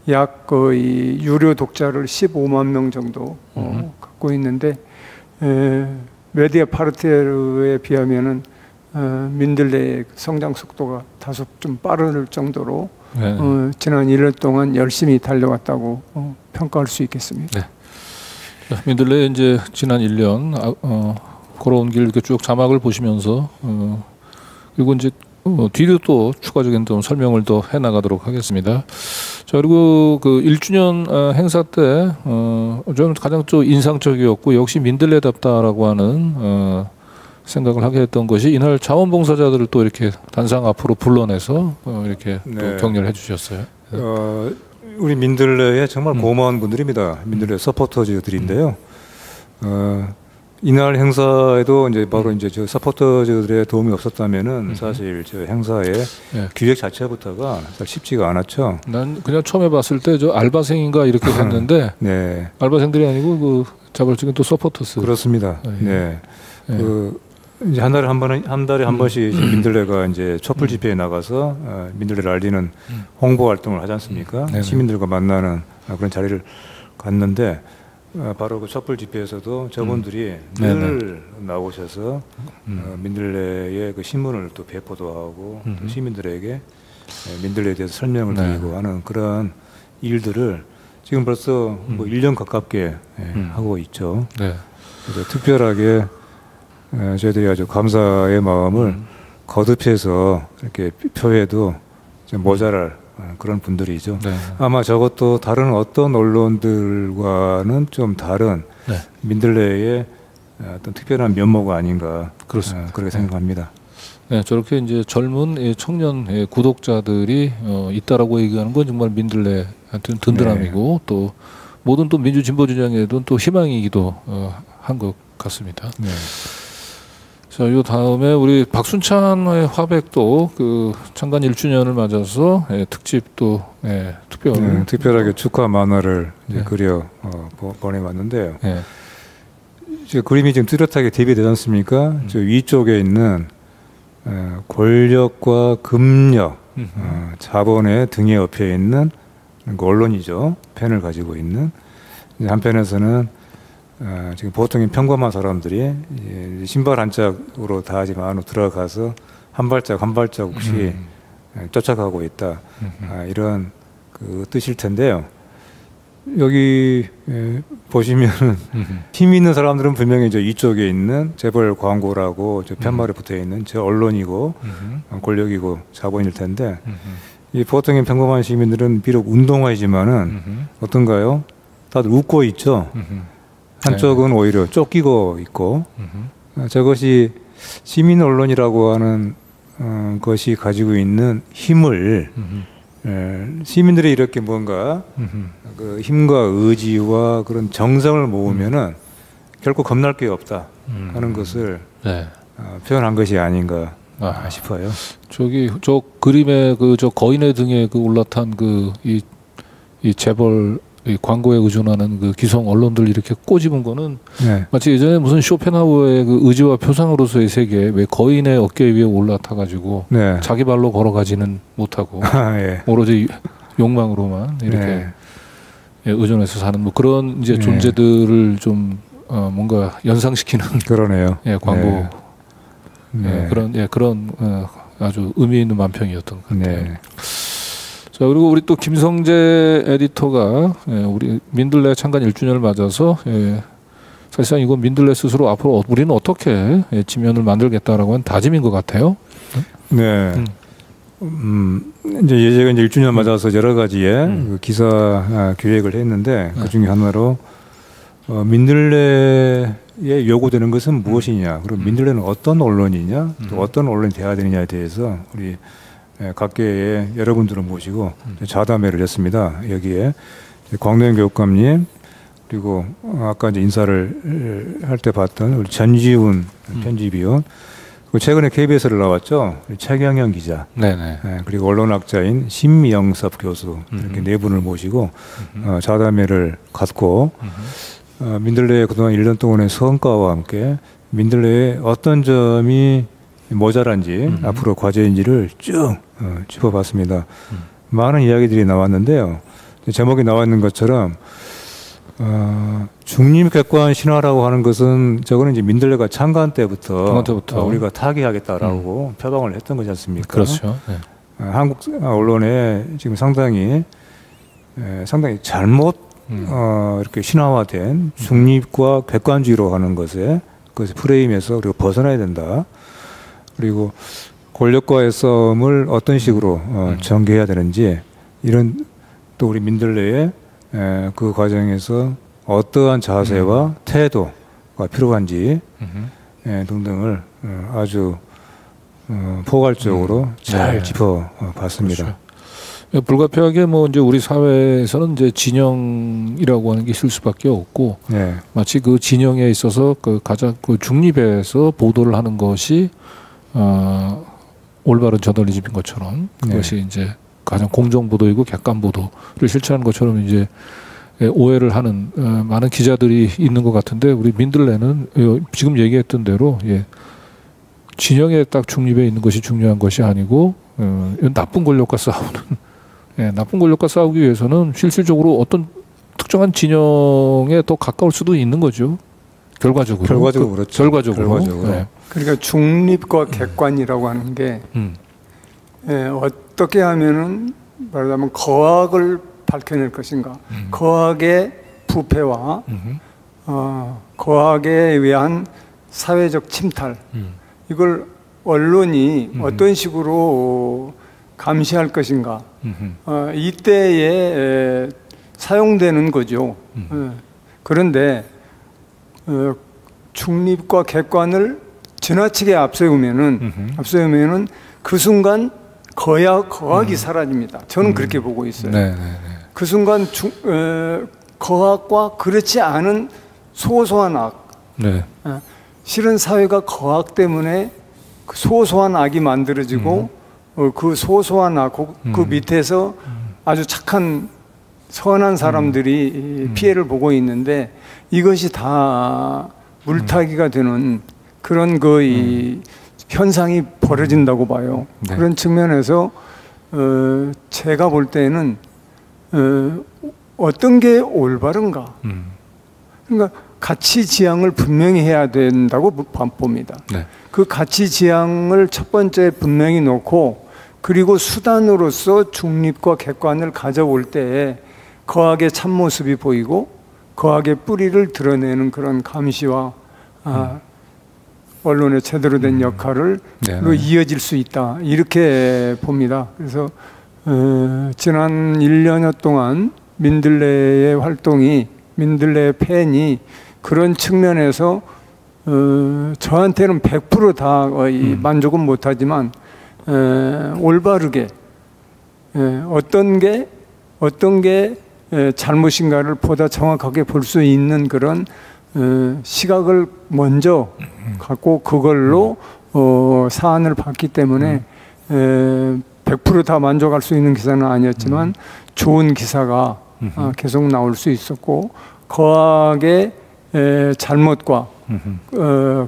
약 거의 유료 독자를 15만 명 정도 갖고 있는데 메디아파르트에 비하면은 민들레의 성장 속도가 다소 좀 빠를 정도로 지난 1년 동안 열심히 달려왔다고 평가할 수 있겠습니다. 네. 민들레 이제 지난 1년 걸어온 길 이렇게 쭉 자막을 보시면서 그리고 이제 뒤로 또 추가적인 좀 설명을 더 해나가도록 하겠습니다. 자, 그리고 그 1주년 행사 때 저는 가장 좀 인상적이었고 역시 민들레답다라고 하는 생각을 하게 했던 것이 이날 자원봉사자들을 또 이렇게 단상 앞으로 불러내서 이렇게 또 격려를 해주셨어요. 우리 민들레에 정말 고마운 분들입니다. 민들레 서포터즈들인데요. 이날 행사에도 이제 바로 이제 저 서포터즈들의 도움이 없었다면은 사실 저 행사의 기획 자체부터가 쉽지가 않았죠. 난 그냥 처음에 봤을 때 저 알바생인가 이렇게 봤는데 알바생들이 아니고 그 자발적인 또 서포터스. 그렇습니다. 그 이제 한 달에 한 번씩 민들레가 이제 촛불 집회에 나가서 민들레를 알리는 홍보 활동을 하지 않습니까? 시민들과 만나는 그런 자리를 갔는데 바로 그 촛불 집회에서도 저분들이 늘 나오셔서 민들레의 그 신문을 또 배포도 하고 또 시민들에게 민들레에 대해서 설명을 드리고 하는 그런 일들을 지금 벌써 뭐 1년 가깝게 하고 있죠. 그래서 특별하게 저희들이 아주 감사의 마음을 거듭해서 이렇게 표해도 좀 모자랄 그런 분들이죠. 아마 저것도 다른 어떤 언론들과는 좀 다른 민들레의 어떤 특별한 면모가 아닌가 그렇게 생각합니다. 네, 저렇게 이제 젊은 청년 구독자들이 있다라고 얘기하는 건 정말 민들레한테는 든든함이고 또 모든 또 민주 진보 진영에도 또 희망이기도 한 것 같습니다. 네. 자, 요 다음에 우리 박순찬의 화백도 그 창간 1주년을 맞아서 특집도 특별하게 축하 만화를 이제 네. 그려 보내왔는데요. 네. 이제 그림이 지금 뚜렷하게 대비되지 않습니까? 저 위쪽에 있는 권력과 금력, 자본의 등에 업혀 있는 언론이죠. 펜을 가지고 있는. 한편에서는 지금 보통의 평범한 사람들이 신발 한 짝으로 다 지금 안으로 들어가서 한 발짝 한 발짝씩 쫓아가고 있다. 이런 그 뜻일 텐데요. 여기 보시면은 힘 있는 사람들은 분명히 저 이쪽에 있는 재벌 광고라고 저 편말에 붙어 있는 저 언론이고 권력이고 자본일 텐데 이 보통의 평범한 시민들은 비록 운동화이지만은 어떤가요? 다들 웃고 있죠. 한쪽은 오히려 쫓기고 있고 저것이 시민 언론이라고 하는 것이 가지고 있는 힘을 시민들이 이렇게 뭔가 그 힘과 의지와 그런 정성을 모으면은 결코 겁날 게 없다 하는 것을 표현한 것이 아닌가 싶어요. 저기 저 그림에 그 저 거인의 등에 그 올라탄 그 이 재벌 이 광고에 의존하는 그 기성 언론들 이렇게 꼬집은 거는 마치 예전에 무슨 쇼펜하우어의 그 의지와 표상으로서의 세계 왜 거인의 어깨 위에 올라타가지고 자기 발로 걸어가지는 못하고 오로지 욕망으로만 이렇게 의존해서 사는 뭐 그런 이제 존재들을 좀 뭔가 연상시키는 그러네요. 광고 그런 아주 의미 있는 만평이었던 것 같아요. 자, 그리고 우리 또 김성재 에디터가 우리 민들레 창간 1주년을 맞아서 사실상 이건 민들레 스스로 앞으로 우리는 어떻게 지면을 만들겠다라고 하는 다짐인 것 같아요. 네. 이제 예제가 이제 1주년 맞아서 여러 가지의 그 기사 기획을 했는데 그 중에 하나로 민들레에 요구되는 것은 무엇이냐, 그리고 민들레는 어떤 언론이냐, 또 어떤 언론이 돼야 되느냐에 대해서 우리 각계의 여러분들을 모시고 자담회를 했습니다. 여기에 광노현 교육감님 그리고 아까 이제 인사를 할 때 봤던 우리 전지훈 편집위원 그리고 최근에 KBS를 나왔죠. 최경영 기자 그리고 언론학자인 신미영섭 교수 이렇게 네 분을 모시고 자담회를 갖고 민들레의 그동안 1년 동안의 성과와 함께 민들레의 어떤 점이 모자란지 앞으로 과제인지를 쭉 짚어봤습니다. 많은 이야기들이 나왔는데요. 제목이 나와 있는 것처럼 중립객관 신화라고 하는 것은 저거는 이제 민들레가 창간 때부터 우리가 타개하겠다라고 표방을 했던 거지 않습니까? 그렇죠. 한국 언론에 지금 상당히 잘못 이렇게 신화화된 중립과 객관주의로 하는 것에 그 프레임에서 우리가 벗어나야 된다. 그리고 권력과의 싸움을 어떤 식으로 전개해야 되는지 이런 또 우리 민들레의 그 과정에서 어떠한 자세와 태도가 필요한지 등등을 아주 포괄적으로 잘 짚어봤습니다. 그렇죠. 불가피하게 뭐 이제 우리 사회에서는 이제 진영이라고 하는 게 있을 수밖에 없고 마치 그 진영에 있어서 그 가장 그 중립에서 보도를 하는 것이 올바른 저널리즘인 것처럼 그것이 이제 가장 공정 보도이고 객관 보도를 실천하는 것처럼 이제 오해를 하는 많은 기자들이 있는 것 같은데 우리 민들레는 지금 얘기했던 대로 진영에 딱 중립에 있는 것이 중요한 것이 아니고 나쁜 권력과 싸우는 나쁜 권력과 싸우기 위해서는 실질적으로 어떤 특정한 진영에 더 가까울 수도 있는 거죠. 결과적으로 그렇죠. 결과적으로. 그러니까 중립과 객관이라고 하는 게 어떻게 하면은 말하자면 거악을 밝혀낼 것인가, 거악의 부패와 거악에 의한 사회적 침탈, 이걸 언론이 어떤 식으로 감시할 것인가, 이때에 사용되는 거죠. 그런데 중립과 객관을 지나치게 앞세우면은 그 순간 거악이 사라집니다. 저는 그렇게 보고 있어요. 그 순간 거악과 그렇지 않은 소소한 악. 네. 실은 사회가 거악 때문에 그 소소한 악이 만들어지고 그 소소한 악, 그 밑에서 아주 착한 선한 사람들이 피해를 보고 있는데 이것이 다 물타기가 되는 그런 이 현상이 벌어진다고 봐요. 네. 그런 측면에서 제가 볼 때는 어떤 게 올바른가? 그러니까 가치 지향을 분명히 해야 된다고 봅니다. 네. 그 가치 지향을 첫 번째 분명히 놓고 그리고 수단으로서 중립과 객관을 가져올 때에 거악의 참모습이 보이고 거악의 뿌리를 드러내는 그런 감시와 언론의 제대로 된 역할로 이어질 수 있다. 이렇게 봅니다. 그래서 지난 1년여 동안 민들레의 활동이 민들레의 팬이 그런 측면에서 저한테는 100% 다 만족은 못하지만 올바르게 어떤 게 잘못인가를 보다 정확하게 볼 수 있는 그런 시각을 먼저 갖고 그걸로 사안을 봤기 때문에 100% 다 만족할 수 있는 기사는 아니었지만 좋은 기사가 계속 나올 수 있었고 거악의 잘못과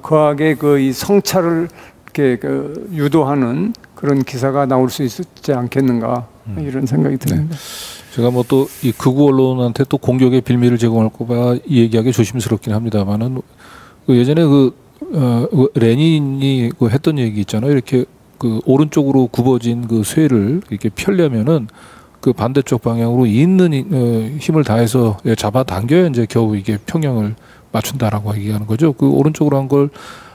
거악의 이 성찰을 이렇게 유도하는 그런 기사가 나올 수 있었지 않겠는가 이런 생각이 듭니다. 네. 제가 뭐 또 이 극우 언론한테 또 공격의 빌미를 제공할까봐 얘기하기 조심스럽긴 합니다만은 예전에 레닌이 했던 얘기 있잖아요. 이렇게 오른쪽으로 굽어진 쇠를 이렇게 펴려면은 그 반대쪽 방향으로 있는 힘을 다해서 잡아당겨야 이제 겨우 이게 평형을 맞춘다라고 얘기하는 거죠. 그 오른쪽으로 한 걸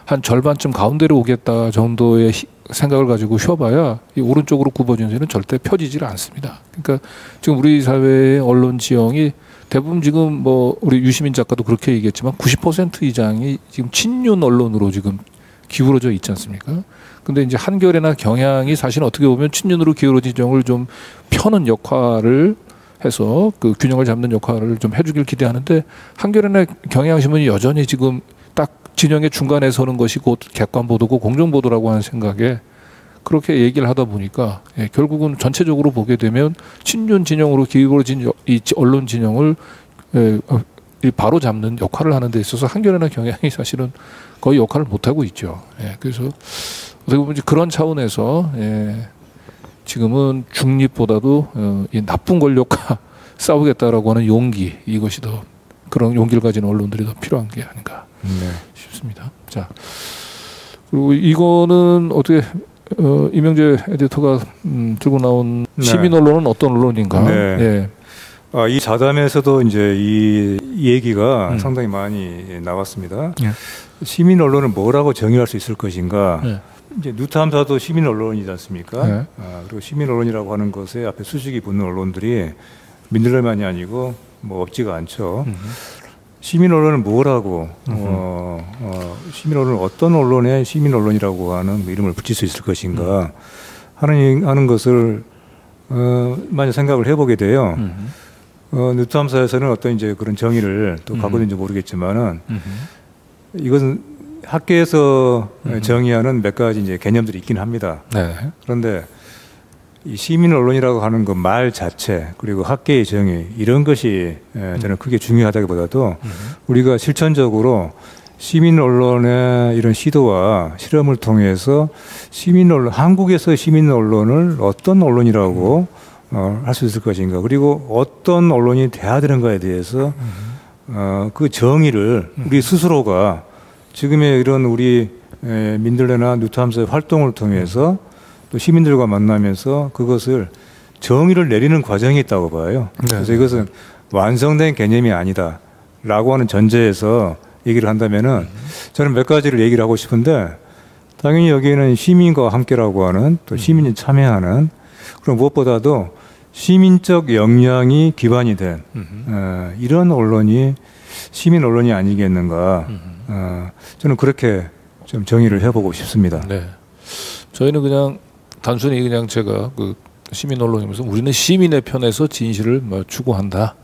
한 절반쯤 가운데로 오겠다 정도의 생각을 가지고 휘어봐야 이 오른쪽으로 굽어진 쇠는 절대 펴지질 않습니다. 그러니까 지금 우리 사회의 언론 지형이 대부분 지금 뭐 우리 유시민 작가도 그렇게 얘기했지만 90% 이상이 지금 친윤 언론으로 지금 기울어져 있지 않습니까? 근데 이제 한겨레나 경향이 사실 어떻게 보면 친윤으로 기울어진 지형을 좀 펴는 역할을 해서 그 균형을 잡는 역할을 좀 해주길 기대하는데 한겨레나 경향신문이 여전히 지금 딱 진영의 중간에 서는 것이 곧 객관보도고 공정보도라고 하는 생각에 그렇게 얘기를 하다 보니까 결국은 전체적으로 보게 되면 친윤 진영으로 기울어진 이 언론 진영을 바로 잡는 역할을 하는 데 있어서 한겨레나 경향이 사실은 거의 역할을 못하고 있죠. 그래서 어떻게 보면 그런 차원에서 지금은 중립보다도 이 나쁜 권력과 싸우겠다라고 하는 용기, 이것이 더 그런 용기를 가진 언론들이 더 필요한 게 아닌가 싶습니다. 자, 그리고 이거는 어떻게 이명재 에디터가 들고 나온 시민 언론은 어떤 언론인가? 네. 이 자담에서도 이제 이 얘기가 상당히 많이 나왔습니다. 시민 언론은 뭐라고 정의할 수 있을 것인가? 이제 뉴탐사도 시민 언론이지 않습니까? 그리고 시민 언론이라고 하는 것에 앞에 수식이 붙는 언론들이 민들레만이 아니고 뭐 없지가 않죠. 시민 언론은 뭐라고 시민 언론은 어떤 언론에 시민 언론이라고 하는 이름을 붙일 수 있을 것인가 하는 것을 많이 생각을 해보게 돼요. 뉴탐사에서는 어떤 이제 그런 정의를 또 갖고 있는지 모르겠지만은 이것은 학계에서 정의하는 몇 가지 이제 개념들이 있긴 합니다. 그런데 이 시민 언론이라고 하는 그 말 자체 그리고 학계의 정의 이런 것이 저는 크게 중요하다기보다도 우리가 실천적으로 시민 언론의 이런 시도와 실험을 통해서 시민 언론, 한국에서 시민 언론을 어떤 언론이라고 할 수 있을 것인가, 그리고 어떤 언론이 돼야 되는가에 대해서 그 정의를 우리 스스로가 지금의 이런 우리 민들레나 뉴탐사의 활동을 통해서 또 시민들과 만나면서 그것을 정의를 내리는 과정이 있다고 봐요. 그래서 이것은 완성된 개념이 아니다라고 하는 전제에서 얘기를 한다면은 저는 몇 가지를 얘기를 하고 싶은데, 당연히 여기에는 시민과 함께라고 하는, 또 시민이 참여하는, 그럼 무엇보다도 시민적 역량이 기반이 된 이런 언론이 시민 언론이 아니겠는가. 저는 그렇게 좀 정의를 해보고 싶습니다. 네. 저희는 그냥 단순히 그냥 제가 그 시민 언론이면서 우리는 시민의 편에서 진실을 추구한다.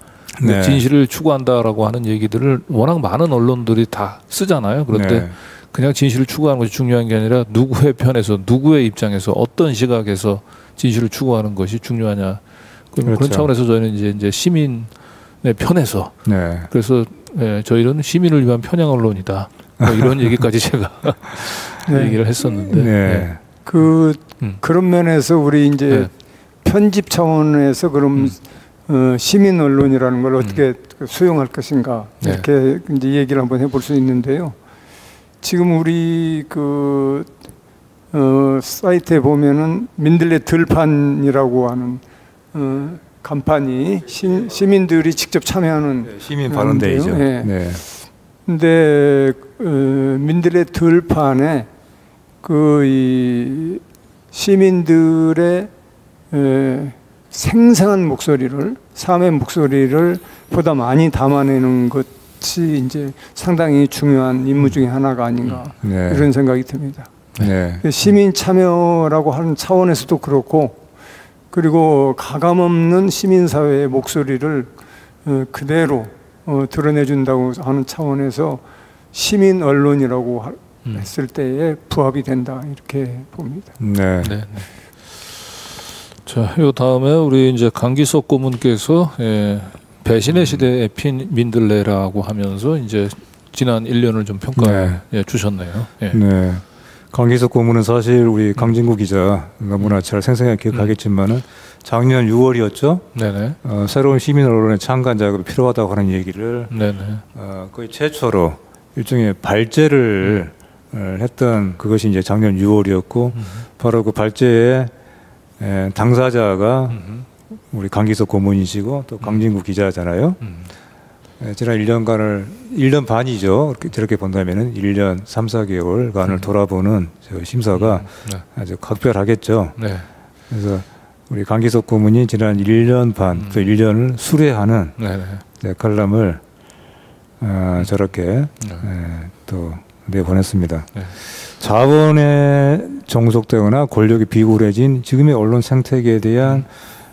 네. 진실을 추구한다라고 하는 얘기들을 워낙 많은 언론들이 다 쓰잖아요. 그런데 네. 그냥 진실을 추구하는 것이 중요한 게 아니라 누구의 편에서 누구의 입장에서 어떤 시각에서 진실을 추구하는 것이 중요하냐. 그런 그렇죠. 차원에서 저희는 이제 시민의 편에서 네. 그래서 저희는 시민을 위한 편향 언론이다. 뭐 이런 얘기까지 제가 네. 얘기를 했었는데 네. 그런 면에서 우리 이제 편집 차원에서 그럼 시민 언론이라는 걸 어떻게 수용할 것인가 이렇게 이제 얘기를 한번 해볼 수 있는데요. 지금 우리 사이트에 보면은 민들레 들판이라고 하는 간판이 시민들이 직접 참여하는 시민 발언대회죠. 네. 네. 근데 민들레 들판에 이 시민들의 생생한 목소리를, 삶의 목소리를 보다 많이 담아내는 것이 이제 상당히 중요한 임무 중에 하나가 아닌가 네. 이런 생각이 듭니다. 네. 시민 참여라고 하는 차원에서도 그렇고, 그리고 가감없는 시민사회의 목소리를 그대로 드러내준다고 하는 차원에서 시민 언론이라고 했을 때에 부합이 된다 이렇게 봅니다. 네. 네. 자, 요 다음에 우리 이제 강기석 고문께서 배신의 시대의 핀 민들레라고 하면서 이제 지난 1년을 좀 평가해 주셨네요. 예. 네. 강기석 고문은 사실 우리 강진구 기자 너무나 잘 생생하게 기억하겠지만은 작년 6월이었죠. 네네. 새로운 시민 언론의 창간 작업이 필요하다고 하는 얘기를 네네. 거의 최초로 일종의 발제를 했던 그것이 이제 작년 6월이었고 바로 그 발제의 당사자가 우리 강기석 고문이시고 또 강진구 기자잖아요. 지난 1년 반이죠. 저렇게 본다면은 1년 3, 4개월간을 돌아보는 저 심사가 아주 각별하겠죠. 네. 그래서 우리 강기석 고문이 지난 1년 반, 또 1년을 수레하는 칼럼을 저렇게 또 내보냈습니다. 네. 자본에 종속되거나 권력이 비굴해진 지금의 언론 생태계에 대한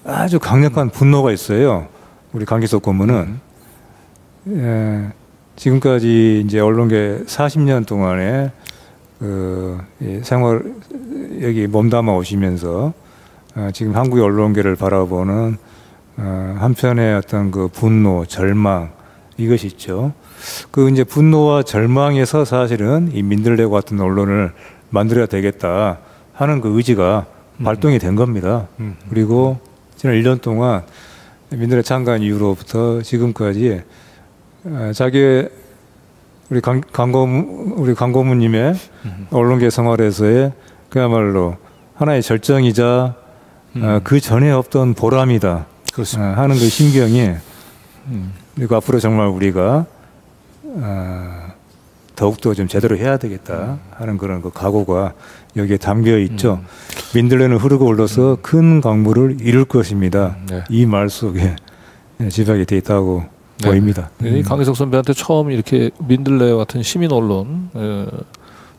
아주 강력한 분노가 있어요. 우리 강기석 고문은 지금까지 이제 언론계 40년 동안에 생활 여기 몸담아 오시면서 지금 한국의 언론계를 바라보는 한편의 어떤 그 분노, 절망 이것이 있죠. 그 이제 분노와 절망에서 사실은 이 민들레 같은 언론을 만들어야 되겠다 하는 그 의지가 발동이 된 겁니다. 그리고 지난 1년 동안 민들레 창간 이후로부터 지금까지 자기의 우리 강고문님의 언론계 생활에서의 그야말로 하나의 절정이자 그 전에 없던 보람이다 하는 그 심경이 그리고 앞으로 정말 우리가 더욱더 좀 제대로 해야 되겠다 하는 그런 그 각오가 여기에 담겨 있죠. 민들레는 흐르고 흘러서 큰 강물을 이룰 것입니다. 이 말 속에 집약이 돼 있다고 보입니다. 강기석 선배한테 처음 이렇게 민들레 같은 시민 언론,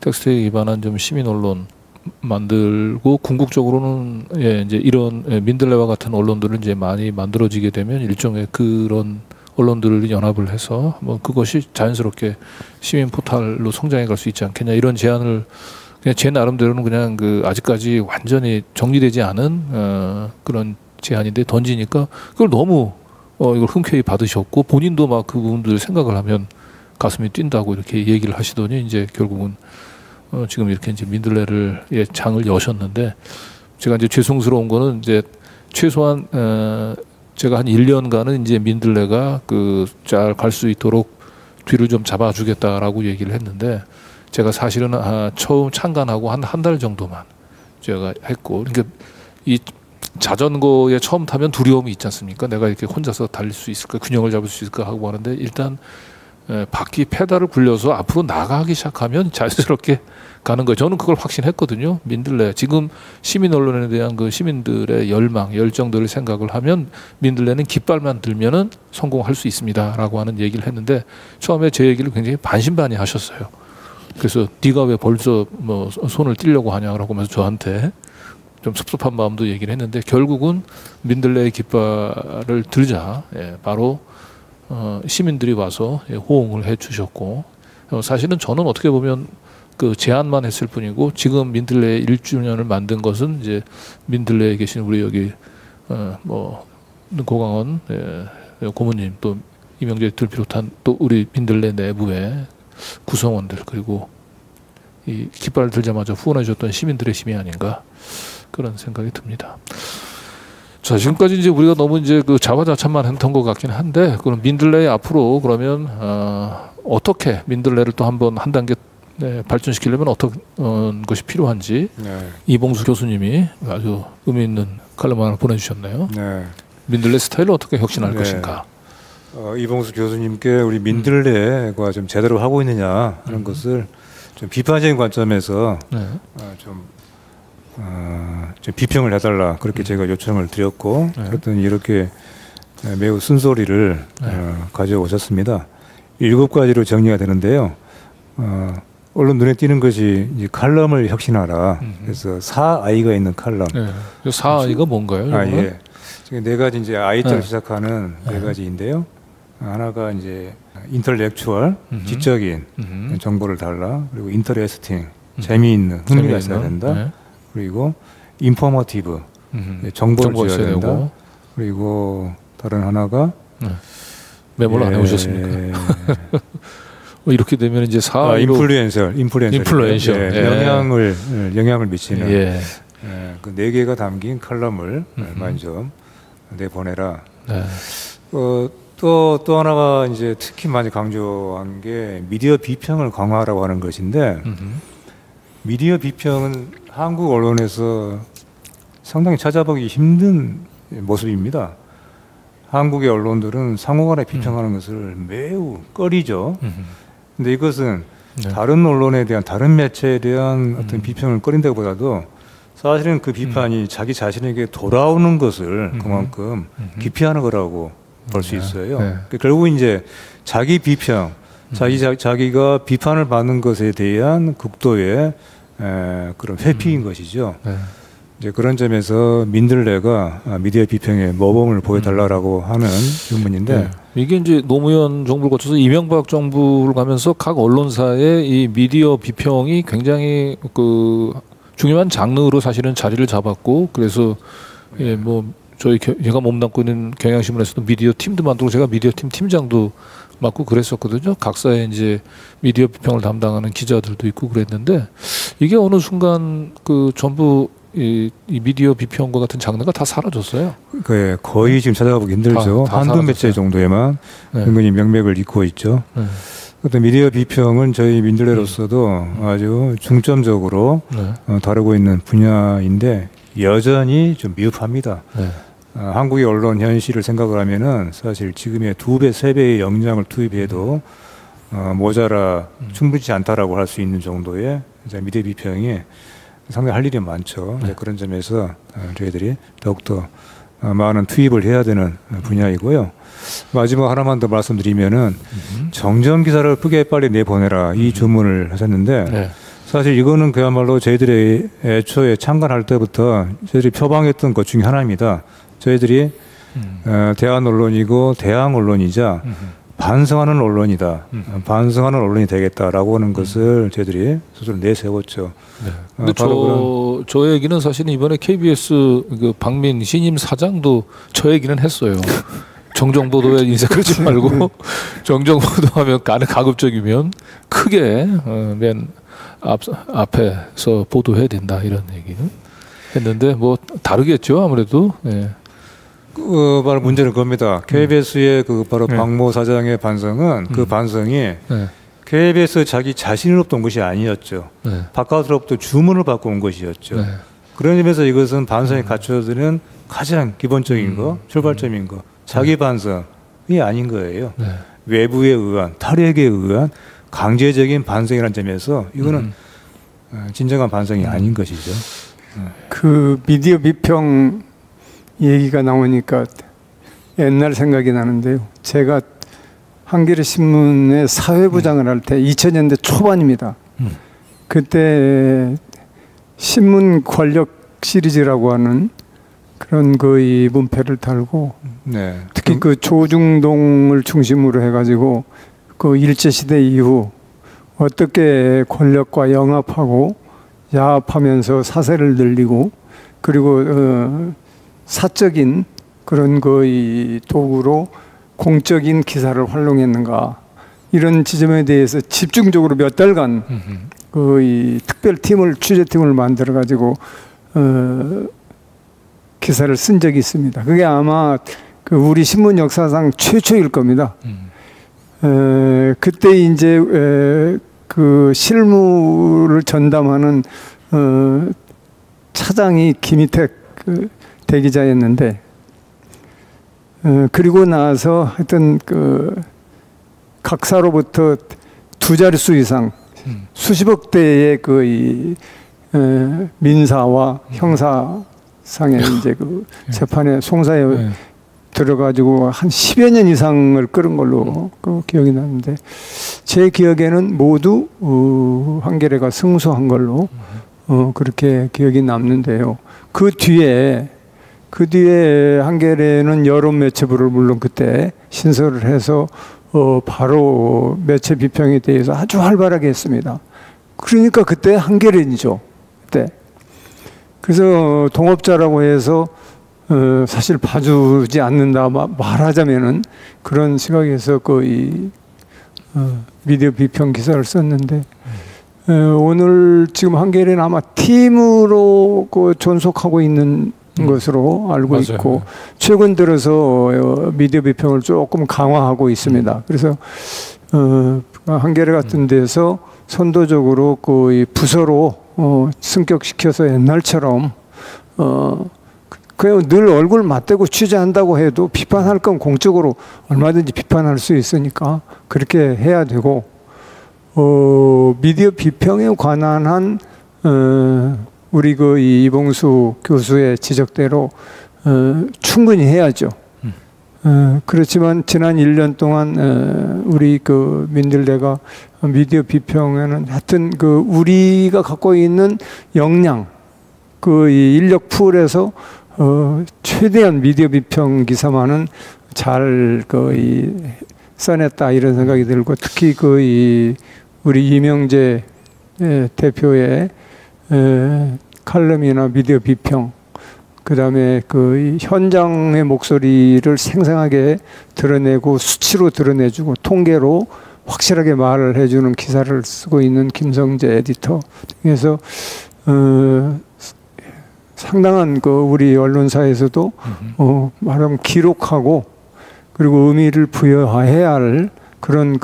텍스트에 기반한 좀 시민 언론 만들고 궁극적으로는 이제 이런 민들레와 같은 언론들을 이제 많이 만들어지게 되면 일종의 그런 언론들을 연합을 해서 뭐 그것이 자연스럽게 시민 포탈로 성장해 갈 수 있지 않겠냐 이런 제안을 그냥 제 나름대로는 그냥 그 아직까지 완전히 정리되지 않은 그런 제안인데 던지니까 그걸 너무 이걸 흔쾌히 받으셨고 본인도 막 그 부분들 생각을 하면 가슴이 뛴다고 이렇게 얘기를 하시더니 이제 결국은 지금 이렇게 이제 민들레를 장을 여셨는데 제가 이제 죄송스러운 거는 이제 최소한 제가 한 1년간은 이제 민들레가 잘 갈 수 있도록 뒤를 좀 잡아주겠다라고 얘기를 했는데 제가 사실은 처음 창간하고 한 달 정도만 제가 했고 그러니까 이 자전거에 처음 타면 두려움이 있지 않습니까? 내가 이렇게 혼자서 달릴 수 있을까, 균형을 잡을 수 있을까 하고 하는데 일단 바퀴 페달을 굴려서 앞으로 나가기 시작하면 자연스럽게 가는 거예요. 저는 그걸 확신했거든요. 민들레 지금 시민 언론에 대한 그 시민들의 열정들을 생각을 하면 민들레는 깃발만 들면은 성공할 수 있습니다라고 하는 얘기를 했는데 처음에 제 얘기를 굉장히 반신반의하셨어요. 그래서 네가 왜 벌써 뭐 손을 떼려고 하냐라고 하면서 저한테 좀 섭섭한 마음도 얘기를 했는데 결국은 민들레의 깃발을 들자 바로 시민들이 와서 호응을 해주셨고 사실은 저는 어떻게 보면 그 제안만 했을 뿐이고 지금 민들레 1주년을 만든 것은 이제 민들레에 계신 우리 여기 뭐 고강원 고모님 또 이명재들 비롯한 또 우리 민들레 내부의 구성원들 그리고 이 깃발을 들자마자 후원해 주셨던 시민들의 힘이 아닌가 그런 생각이 듭니다. 자, 지금까지 이제 우리가 너무 이제 그 자화자찬만 했던 것 같긴 한데 그럼 민들레 앞으로 그러면 어떻게 민들레를 또 한번 한 단계 발전시키려면 어떤 것이 필요한지 이봉수 교수님이 아주 의미 있는 칼럼 하나 보내주셨네요. 민들레 스타일을 어떻게 혁신할 것인가. 이봉수 교수님께 우리 민들레가 좀 제대로 하고 있느냐 하는 것을 좀 비판적인 관점에서 좀 비평을 해달라 그렇게 제가 요청을 드렸고 그랬더니 이렇게 매우 쓴소리를 가져오셨습니다. 7가지로 정리가 되는데요. 얼른 눈에 띄는 것이 이제 칼럼을 혁신하라. 그래서 4I가 있는 칼럼. 4I가 뭔가요? 예. 지금 4가지 이제 I자로 시작하는 4가지인데요. 하나가 이제 인터렉추얼, 지적인 정보를 달라. 그리고 인터레스팅, 재미있는, 흥미가 있어야 된다. 그리고 인포머티브, 정보를 줘야 된다. 되고. 그리고 다른 하나가 메모를 안 해오셨습니까? 이렇게 되면 이제 인플루엔서, 영향을 미치는 그 4개가 담긴 칼럼을 많이 좀 내보내라. 또 하나가 이제 특히 많이 강조한 게 미디어 비평을 강화하라고 하는 것인데 미디어 비평은 한국 언론에서 상당히 찾아보기 힘든 모습입니다. 한국의 언론들은 상호간에 비평하는 것을 매우 꺼리죠. 근데 이것은 다른 언론에 대한 다른 매체에 대한 어떤 비평을 꺼린다기보다도 사실은 그 비판이 자기 자신에게 돌아오는 것을 그만큼 기피하는 거라고 볼 수 있어요. 결국 이제 자기 비평, 자기가 비판을 받는 것에 대한 극도의 그런 회피인 것이죠. 이제 그런 점에서 민들레가 미디어 비평의 모범을 보여달라고 하는 질문인데 이게 이제 노무현 정부를 거쳐서 이명박 정부를 가면서 각 언론사의 이 미디어 비평이 굉장히 그 중요한 장르로 사실은 자리를 잡았고 그래서 뭐 제가 몸담고 있는 경향신문에서도 미디어 팀도 만들고 제가 미디어 팀 팀장도 맡고 그랬었거든요. 각사의 이제 미디어 비평을 담당하는 기자들도 있고 그랬는데 이게 어느 순간 그 전부 이 미디어 비평과 같은 장르가 다 사라졌어요. 거의 지금 찾아가보기 힘들죠. 다 한두 매체 정도에만 은근히 명맥을 잇고 있죠. 어떤 미디어 비평은 저희 민들레로서도 아주 중점적으로 다루고 있는 분야인데 여전히 좀 미흡합니다. 한국의 언론 현실을 생각을 하면은 사실 지금의 2배, 3배의 역량을 투입해도 모자라 충분치 않다라고 할 수 있는 정도의 미디어 비평이 상당히 할 일이 많죠. 그런 점에서 저희들이 더욱더 많은 투입을 해야 되는 분야이고요. 마지막 하나만 더 말씀드리면은 정정 기사를 크게 빨리 내보내라 이 주문을 하셨는데 사실 이거는 그야말로 저희들이 애초에 창간할 때부터 저희들이 표방했던 것 중에 하나입니다. 저희들이 대한 언론이고 대항 언론이자 반성하는 언론이다. 반성하는 언론이 되겠다라고 하는 것을 저희들이 스스로 내세웠죠. 근데 저 얘기는 사실은 이번에 KBS 그 박민 신임 사장도 저 얘기는 했어요. 정정보도에 인사 그러지 말고 정정보도하면 가급적이면 크게 맨 앞에서 보도해야 된다 이런 얘기는 했는데 뭐 다르겠죠 아무래도. 바로 문제는 그겁니다. KBS의 그 바로 박모 사장의 반성은 그 반성이 KBS 자기 자신으로부터 온 것이 아니었죠. 바깥으로부터 주문을 받고 온 것이었죠. 그런 점에서 이것은 반성에 갖춰지는 가장 기본적인 거, 출발점인 거, 자기 반성이 아닌 거예요. 외부에 의한, 타력에 의한 강제적인 반성이라는 점에서 이거는 진정한 반성이 아닌 것이죠. 그 미디어 비평 얘기가 나오니까 옛날 생각이 나는데요. 제가 한겨레 신문의 사회부장을 할 때 2000년대 초반입니다. 그때 신문 권력 시리즈라고 하는 그런 이 문패를 달고 네. 특히 그 조중동을 중심으로 해가지고 그 일제시대 이후 어떻게 권력과 영합하고 야합하면서 사세를 늘리고 그리고 사적인 그런 이 도구로 공적인 기사를 활용했는가 이런 지점에 대해서 집중적으로 몇 달간 이 특별팀을 취재팀을 만들어 가지고 기사를 쓴 적이 있습니다. 그게 아마 우리 신문 역사상 최초일 겁니다. 그때 이제 그 실무를 전담하는 차장이 김희택 대기자였는데 그리고 나서 하여튼 각사로부터 2자릿수 이상 수십억 대의 이 민사와 형사상의 이제 재판에 송사에 들어가지고 한 10여 년 이상을 끌은 걸로 기억이 나는데 제 기억에는 모두 한겨레가 승소한 걸로 그렇게 기억이 남는데요. 그 뒤에 한겨레는 여론 매체부를 물론 그때 신설을 해서 바로 매체 비평에 대해서 아주 활발하게 했습니다. 그러니까 그때 한겨레죠. 그때. 그래서 동업자라고 해서 사실 봐주지 않는다 말하자면은 그런 시각에서 이 미디어 비평 기사를 썼는데 오늘 지금 한겨레는 아마 팀으로 존속하고 있는 것으로 알고 맞아요. 있고 최근 들어서 미디어 비평을 조금 강화하고 있습니다. 그래서 한겨레 같은 데서 선도적으로 이 부서로 승격시켜서 옛날처럼 그냥 늘 얼굴 맞대고 취재한다고 해도 비판할 건 공적으로 얼마든지 비판할 수 있으니까 그렇게 해야 되고 미디어 비평에 관한 한 우리 이 이봉수 교수의 지적대로 충분히 해야죠. 그렇지만 지난 1년 동안 우리 민들레가 미디어 비평에는 하여튼 우리가 갖고 있는 역량 이 인력 풀에서 최대한 미디어 비평 기사만은 잘 써냈다 이런 생각이 들고 특히 우리 이명재 대표의 칼럼이나 미디어 비평 그다음에 현장의 목소리를 생생하게 드러내고 수치로 드러내주고 통계로 확실하게 말을 해주는 기사를 쓰고 있는 김성재 에디터 그래서 상당한 우리 언론사에서도 말하면 기록하고 그리고 의미를 부여해야 할 그런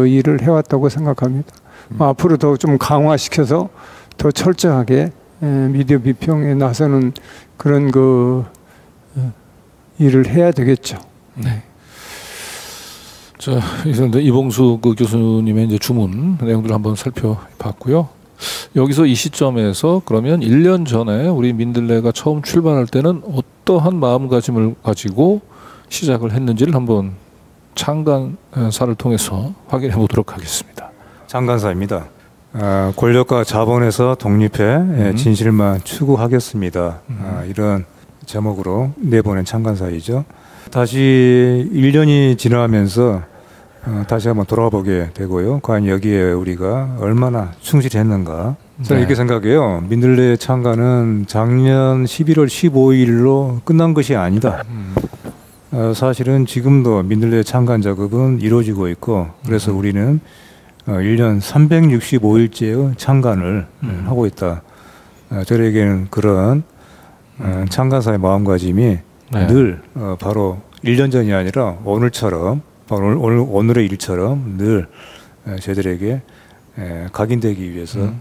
일을 해왔다고 생각합니다. 앞으로 더 좀 강화시켜서 더 철저하게 미디어 비평에 나서는 그런 일을 해야 되겠죠. 네. 자, 이봉수 교수님의 이제 주문 내용들을 한번 살펴봤고요. 여기서 이 시점에서 그러면 1년 전에 우리 민들레가 처음 출발할 때는 어떠한 마음가짐을 가지고 시작을 했는지를 한번 창간사를 통해서 확인해 보도록 하겠습니다. 창간사입니다. 권력과 자본에서 독립해 진실만 추구하겠습니다. 이런 제목으로 내보낸 창간사이죠. 다시 1년이 지나면서 다시 한번 돌아보게 되고요. 과연 여기에 우리가 얼마나 충실했는가. 저는 이렇게 생각해요. 민들레 창간은 작년 11월 15일로 끝난 것이 아니다. 사실은 지금도 민들레 창간 작업은 이루어지고 있고 그래서 우리는 1년 365일째의 창간을 하고 있다. 저에게는 그런 창간사의 마음가짐이 늘 바로 1년 전이 아니라 오늘처럼 오늘의 일처럼 늘 저희들에게 각인되기 위해서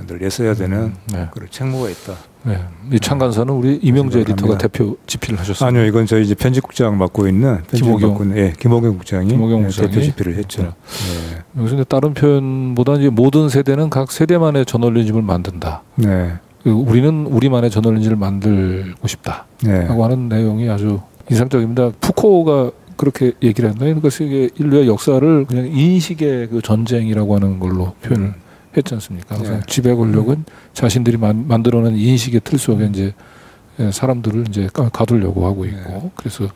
늘 애써야 되는 그런 책무가 있다. 네. 이 창간사는 우리 이명재 에디터가 대표 집필을 하셨습니다. 아니요, 이건 저희 이제 편집국장 맡고 있는 김호경 국장이 대표 집필을 했죠. 네. 여기서 다른 표현보다 이제 모든 세대는 각 세대만의 저널리즘을 만든다. 네. 우리는 우리만의 저널리즘을 만들고 싶다라고 하는 내용이 아주 인상적입니다. 푸코가 그렇게 얘기를 했나요? 그러니까 이게 인류의 역사를 그냥 인식의 전쟁이라고 하는 걸로 표현을 했지 않습니까? 그래서 지배 권력은 자신들이 만들어낸 인식의 틀 속에 이제 사람들을 이제 가두려고 하고 있고 그래서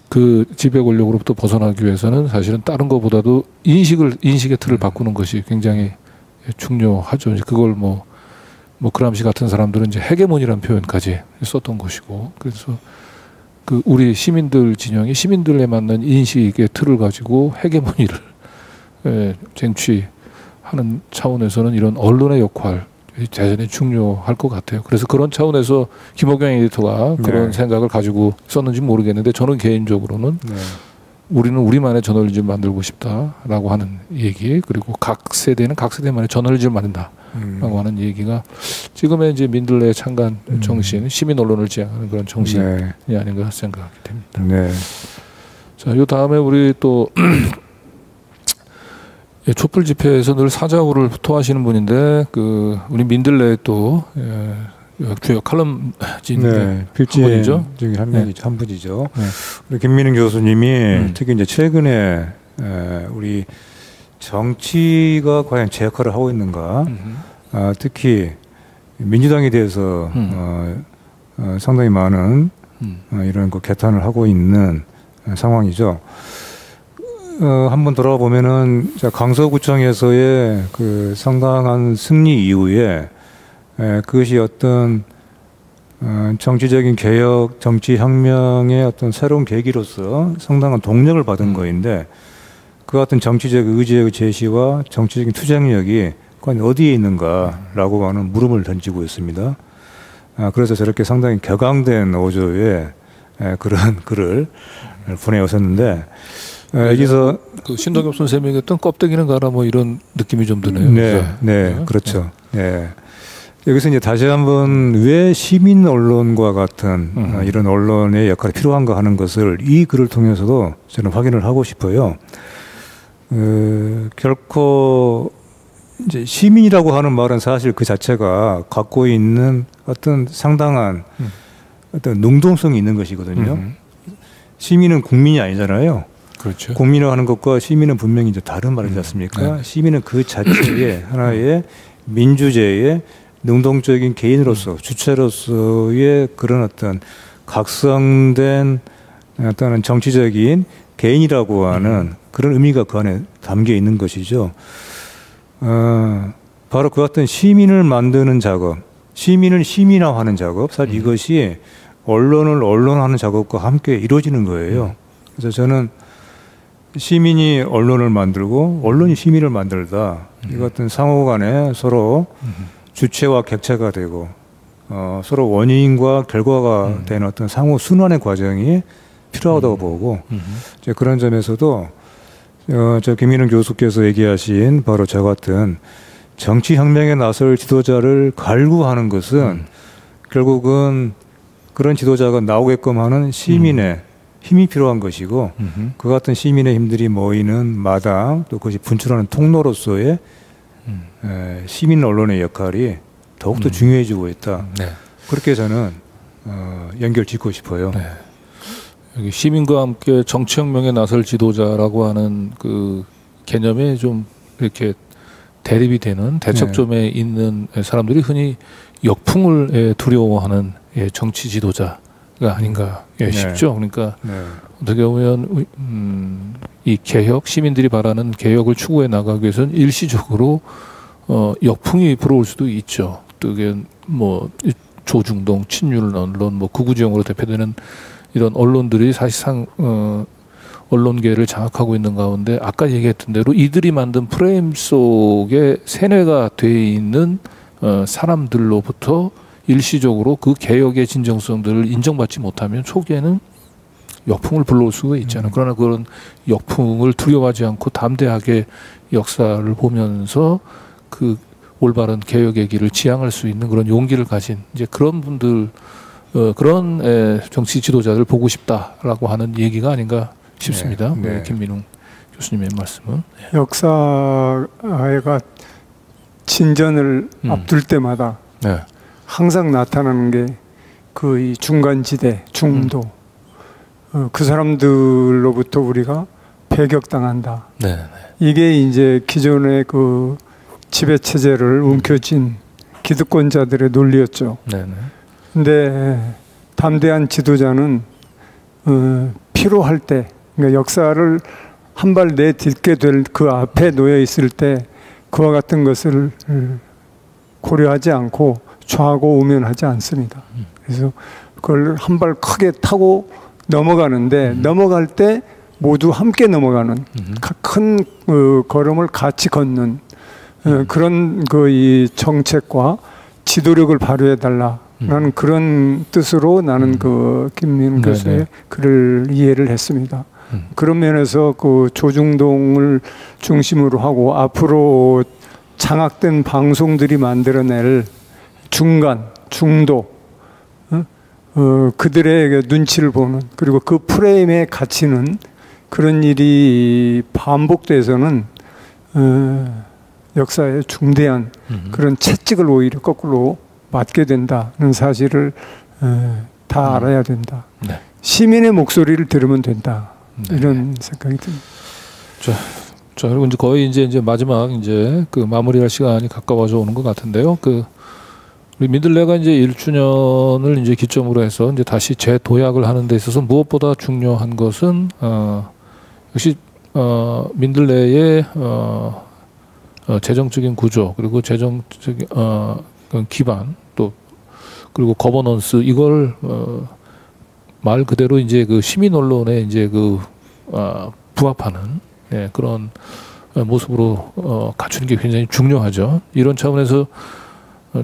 그 지배 권력으로부터 벗어나기 위해서는 사실은 다른 것보다도 인식의 틀을 바꾸는 것이 굉장히 중요하죠. 이제 그걸 뭐 그람시 같은 사람들은 이제 헤게몬이라는 표현까지 썼던 것이고 그래서 그 우리 시민들 진영이 시민들에 맞는 인식의 틀을 가지고 헤게모니를 쟁취하는 차원에서는 이런 언론의 역할 대단히 중요할 것 같아요. 그래서 그런 차원에서 김호경 에디터가 그런 생각을 가지고 썼는지 모르겠는데 저는 개인적으로는 우리는 우리만의 저널리즘을 만들고 싶다라고 하는 얘기 그리고 각 세대는 각 세대만의 저널리즘을 만든다라고 하는 얘기가 지금의 이제 민들레 창간 정신, 시민 언론을 지향하는 그런 정신이 아닌가 생각이 됩니다. 자, 요 다음에 우리 또 촛불 집회에서 늘 사자후를 토하시는 분인데 그 우리 민들레 또 주요 칼럼진 필지인 중에 한 분이죠. 우리 김민웅 교수님이 특히 이제 최근에 우리 정치가 과연 제 역할을 하고 있는가, 특히 민주당에 대해서 상당히 많은 이런 그 개탄을 하고 있는 상황이죠. 한번 돌아가 보면은 강서구청에서의 그 상당한 승리 이후에 그것이 어떤 정치적인 개혁, 정치 혁명의 어떤 새로운 계기로서 상당한 동력을 받은 거인데 그 같은 정치적 의지의 제시와 정치적인 투쟁력이 과연 어디에 있는가라고 하는 물음을 던지고 있습니다. 그래서 저렇게 상당히 격앙된 어조의 그런 글을 보내오셨는데 여기서 그 신동엽 선생님이 했던 껍데기는 가라 뭐 이런 느낌이 좀 드네요. 그렇죠. 여기서 이제 다시 한번 왜 시민 언론과 같은 이런 언론의 역할이 필요한가 하는 것을 이 글을 통해서도 저는 확인을 하고 싶어요. 결코 이제 시민이라고 하는 말은 사실 그 자체가 갖고 있는 어떤 상당한 어떤 능동성이 있는 것이거든요. 시민은 국민이 아니잖아요. 그렇죠. 국민을 하는 것과 시민은 분명히 이제 다른 말이지 않습니까? 시민은 그 자체의 하나의 민주제의 능동적인 개인으로서 주체로서의 그런 어떤 각성된 어떤 정치적인 개인이라고 하는 그런 의미가 그 안에 담겨 있는 것이죠. 바로 그 같은 시민을 만드는 작업, 시민을 시민화하는 작업, 사실 이것이 언론을 언론화하는 작업과 함께 이루어지는 거예요. 그래서 저는 시민이 언론을 만들고 언론이 시민을 만들다. 이 같은 상호간에 서로 주체와 객체가 되고 서로 원인과 결과가 되는 어떤 상호 순환의 과정이 필요하다고 보고 이제 그런 점에서도 저 김민웅 교수께서 얘기하신 바로 저 같은 정치 혁명에 나설 지도자를 갈구하는 것은 결국은 그런 지도자가 나오게끔 하는 시민의 힘이 필요한 것이고 그 같은 시민의 힘들이 모이는 마당 또 그것이 분출하는 통로로서의 시민 언론의 역할이 더욱더 중요해지고 있다. 그렇게 저는 연결 짓고 싶어요. 여기 시민과 함께 정치혁명에 나설 지도자라고 하는 그 개념에 좀 이렇게 대립이 되는 대척점에 있는 사람들이 흔히 역풍을 두려워하는 정치 지도자가 아닌가 싶죠. 그러니까 어떻게 보면 이 개혁, 시민들이 바라는 개혁을 추구해 나가기 위해서는 일시적으로 역풍이 불어올 수도 있죠. 그게 뭐 조중동, 친윤 언론, 뭐 극우지형으로 대표되는 이런 언론들이 사실상 언론계를 장악하고 있는 가운데 아까 얘기했던 대로 이들이 만든 프레임 속에 세뇌가 돼 있는 사람들로부터 일시적으로 그 개혁의 진정성들을 인정받지 못하면 초기에는 역풍을 불러올 수가 있잖아요. 그러나 그런 역풍을 두려워하지 않고 담대하게 역사를 보면서 그 올바른 개혁의 길을 지향할 수 있는 그런 용기를 가진 이제 그런 분들, 그런 정치 지도자들 보고 싶다라고 하는 얘기가 아닌가 싶습니다. 김민웅 교수님의 말씀은 역사가 진전을 앞둘 때마다 항상 나타나는 게 그 이 중간지대, 중도 그 사람들로부터 우리가 배격당한다. 이게 이제 기존의 그 지배 체제를 움켜쥔 기득권자들의 논리였죠. 근데 담대한 지도자는 필요할 때, 그러니까 역사를 한 발 내딛게 될 그 앞에 놓여 있을 때 그와 같은 것을 고려하지 않고 좌고 우면하지 않습니다. 그래서 그걸 한 발 크게 타고 넘어가는데 넘어갈 때 모두 함께 넘어가는 큰 걸음을 같이 걷는 그런 이 정책과 지도력을 발휘해 달라라는 그런 뜻으로 나는 그 김민우 교수의 글을 이해를 했습니다. 그런 면에서 그 조중동을 중심으로 하고 앞으로 장악된 방송들이 만들어낼 중간, 중도, 그들의 눈치를 보는, 그리고 그 프레임에 갇히는 그런 일이 반복돼서는 역사에 중대한 그런 채찍을 오히려 거꾸로 맞게 된다는 사실을 다 알아야 된다. 네. 시민의 목소리를 들으면 된다. 이런 생각이 듭니다. 자, 그리고 이제 거의 이제 마지막 이제 그 마무리할 시간이 가까워져 오는 것 같은데요. 우리 민들레가 이제 1주년을 이제 기점으로 해서 이제 다시 재도약을 하는 데 있어서 무엇보다 중요한 것은 역시 민들레의 재정적인 구조, 그리고 재정적인 기반, 또 그리고 거버넌스, 이걸 말 그대로 이제 그 시민 언론에 이제 부합하는 그런 모습으로 갖추는 게 굉장히 중요하죠. 이런 차원에서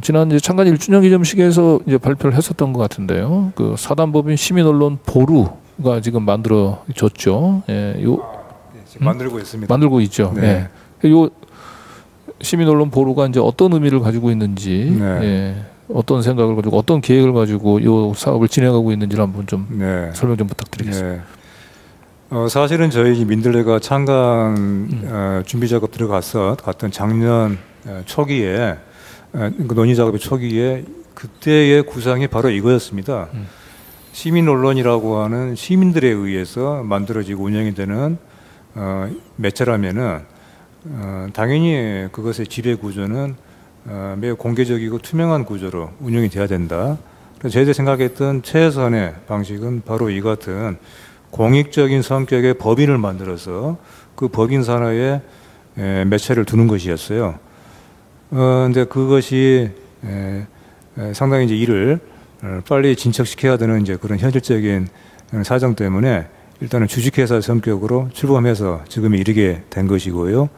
지난 이제 창간 1주년 기념식에서 이제 발표를 했었던 것 같은데요. 그 사단법인 시민 언론 보루가 지금 만들어졌죠. 지금 만들고 있습니다. 만들고 있죠. 네. 요 시민 언론 보루가 이제 어떤 의미를 가지고 있는지, 어떤 생각을 가지고 어떤 계획을 가지고 이 사업을 진행하고 있는지를 한번 좀 설명 좀 부탁드리겠습니다. 사실은 저희 민들레가 창간 준비 작업 갔던 작년 초기에 그 논의 작업의 초기에 그때의 구상이 바로 이거였습니다. 시민 언론이라고 하는 시민들에 의해서 만들어지고 운영이 되는 매체라면은 당연히 그것의 지배 구조는 매우 공개적이고 투명한 구조로 운영이 돼야 된다. 그래서 저희들이 생각했던 최선의 방식은 바로 이 같은 공익적인 성격의 법인을 만들어서 그 법인 산하에 매체를 두는 것이었어요. 근데 그것이 상당히 이제 일을 빨리 진척시켜야 되는 이제 그런 현실적인 사정 때문에 일단은 주식회사 성격으로 출범해서 지금 이르게 된 것이고요.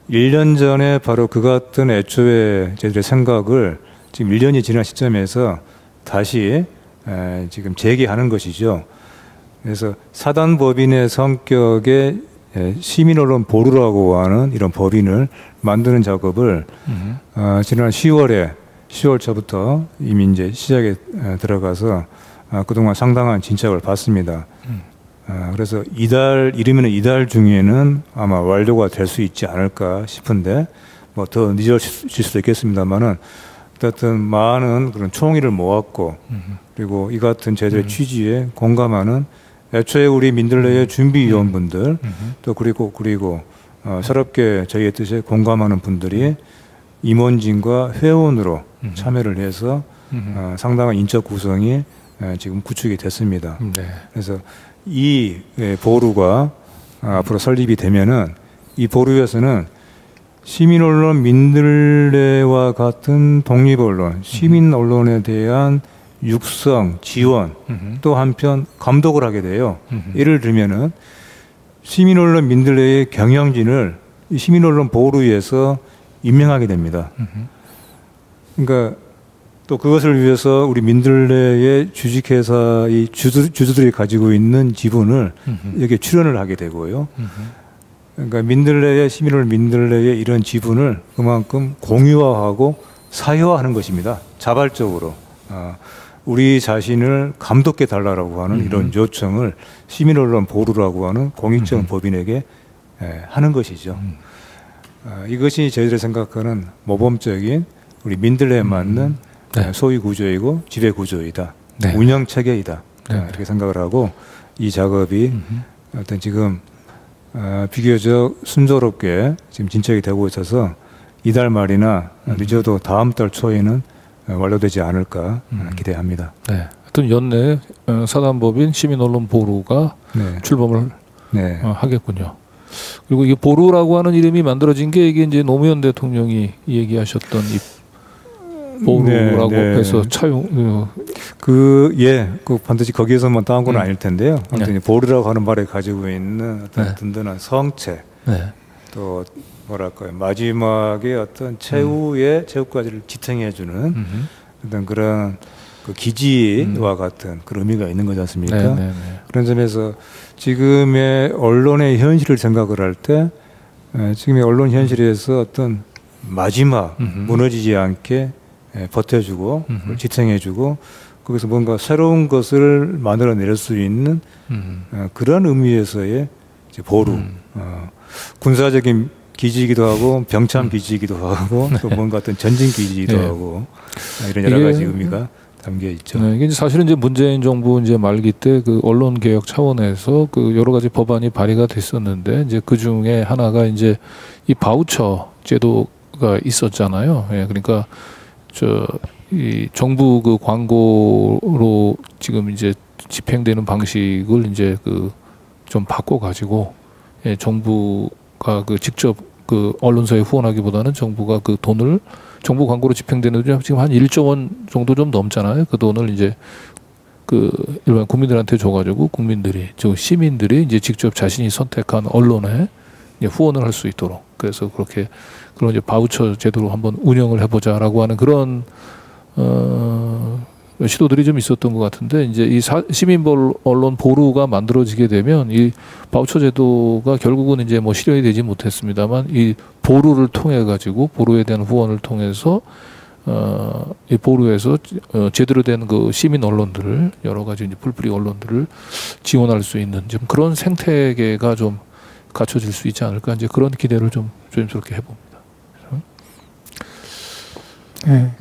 1년 전에 바로 그 같은 애초에 저희들의 생각을 지금 1년이 지난 시점에서 다시 지금 재개하는 것이죠. 그래서 사단법인의 성격의 시민언론 보루라고 하는 이런 법인을 만드는 작업을 지난 10월 초부터 이미 이제 시작에 들어가서 그동안 상당한 진척을 봤습니다. 그래서 이르면 이달 중에는 아마 완료가 될 수 있지 않을까 싶은데 뭐 더 늦어질 수도 있겠습니다만은 어쨌든 많은 그런 총의를 모았고 그리고 이 같은 제도의 취지에 공감하는 애초에 우리 민들레의 준비위원분들 또 그리고 새롭게 저희의 뜻에 공감하는 분들이 임원진과 회원으로 참여를 해서 상당한 인적 구성이 지금 구축이 됐습니다. 그래서 이 보루가 앞으로 설립이 되면은 이 보루에서는 시민언론 민들레와 같은 독립언론, 시민언론에 대한 육성, 지원, 또 한편 감독을 하게 돼요. 예를 들면은 시민언론 민들레의 경영진을 이 시민언론 보루에서 임명하게 됩니다. 그러니까 또 그것을 위해서 우리 민들레의 주식회사의 주주들이 가지고 있는 지분을 여기에 출연을 하게 되고요. 그러니까 민들레의 시민언론 민들레의 이런 지분을 그만큼 공유화하고 사회화하는 것입니다. 자발적으로. 우리 자신을 감독해 달라고 하는 이런 요청을 시민언론 보루라고 하는 공익적 법인에게 하는 것이죠. 이것이 저희들이 생각하는 모범적인 우리 민들레에 맞는 소위 구조이고 지배 구조이다. 운영 체계이다. 이렇게 생각을 하고 이 작업이 어떤 지금 비교적 순조롭게 지금 진척이 되고 있어서 이달 말이나 늦어도 다음 달 초에는 완료되지 않을까 기대합니다. 네. 하여튼 연내 사단법인 시민언론보루가 네. 출범을 네. 하겠군요. 그리고 이 보루라고 하는 이름이 만들어진 게 이게 이제 노무현 대통령이 얘기하셨던 이 보루라고 네, 네. 해서 차용 그 반드시 거기에서만 따온 건 아닐 텐데요. 아무튼 네. 보루라고 하는 말에 가지고 있는 어떤 네. 든든한 성체 네. 또 뭐랄까요 마지막에 어떤 최후까지를 지탱해주는 어떤 그런 그 기지와 같은 그런 의미가 있는 거지 않습니까? 네, 네, 네. 그런 점에서 지금의 언론의 현실을 생각을 할 때 지금의 언론 현실에서 어떤 마지막 무너지지 않게 버텨주고 지탱해주고 거기서 뭔가 새로운 것을 만들어낼 수 있는 그런 의미에서의 이제 보루 군사적인 기지이기도 하고 병참 기지이기도 하고 또 뭔가 어떤 전진 기지이기도 하고 이런 여러 가지 의미가 담겨 있죠. 네, 이게 사실은 이제 문재인 정부 이제 말기 때 그 언론 개혁 차원에서 그 여러 가지 법안이 발의가 됐었는데 이제 그 중에 하나가 이제 이 바우처 제도가 있었잖아요. 예, 그러니까 이 정부 그 광고로 지금 이제 집행되는 방식을 이제 그 좀 바꿔 가지고 예, 정부가 그 직접 그 언론사에 후원하기보다는 정부가 그 돈을 정부 광고로 집행되는 지금 한 1조 원 정도 좀 넘잖아요. 그 돈을 이제 그 일반 국민들한테 줘가지고 국민들이, 시민들이 이제 직접 자신이 선택한 언론에 이제 후원을 할 수 있도록 그래서 그렇게 그런 이제 바우처 제도로 한번 운영을 해보자라고 하는 그런 시도들이 좀 있었던 것 같은데 이제 이 시민 언론 보루가 만들어지게 되면 이 바우처 제도가 결국은 이제 뭐 실현이 되지 못했습니다만 이 보루를 통해 가지고 보루에 대한 후원을 통해서 이 보루에서 제대로 된 그 시민 언론들을 여러 가지 이제 풀뿌리 언론들을 지원할 수 있는 좀 그런 생태계가 좀 갖춰질 수 있지 않을까 이제 그런 기대를 좀 조심스럽게 해봅니다. 네.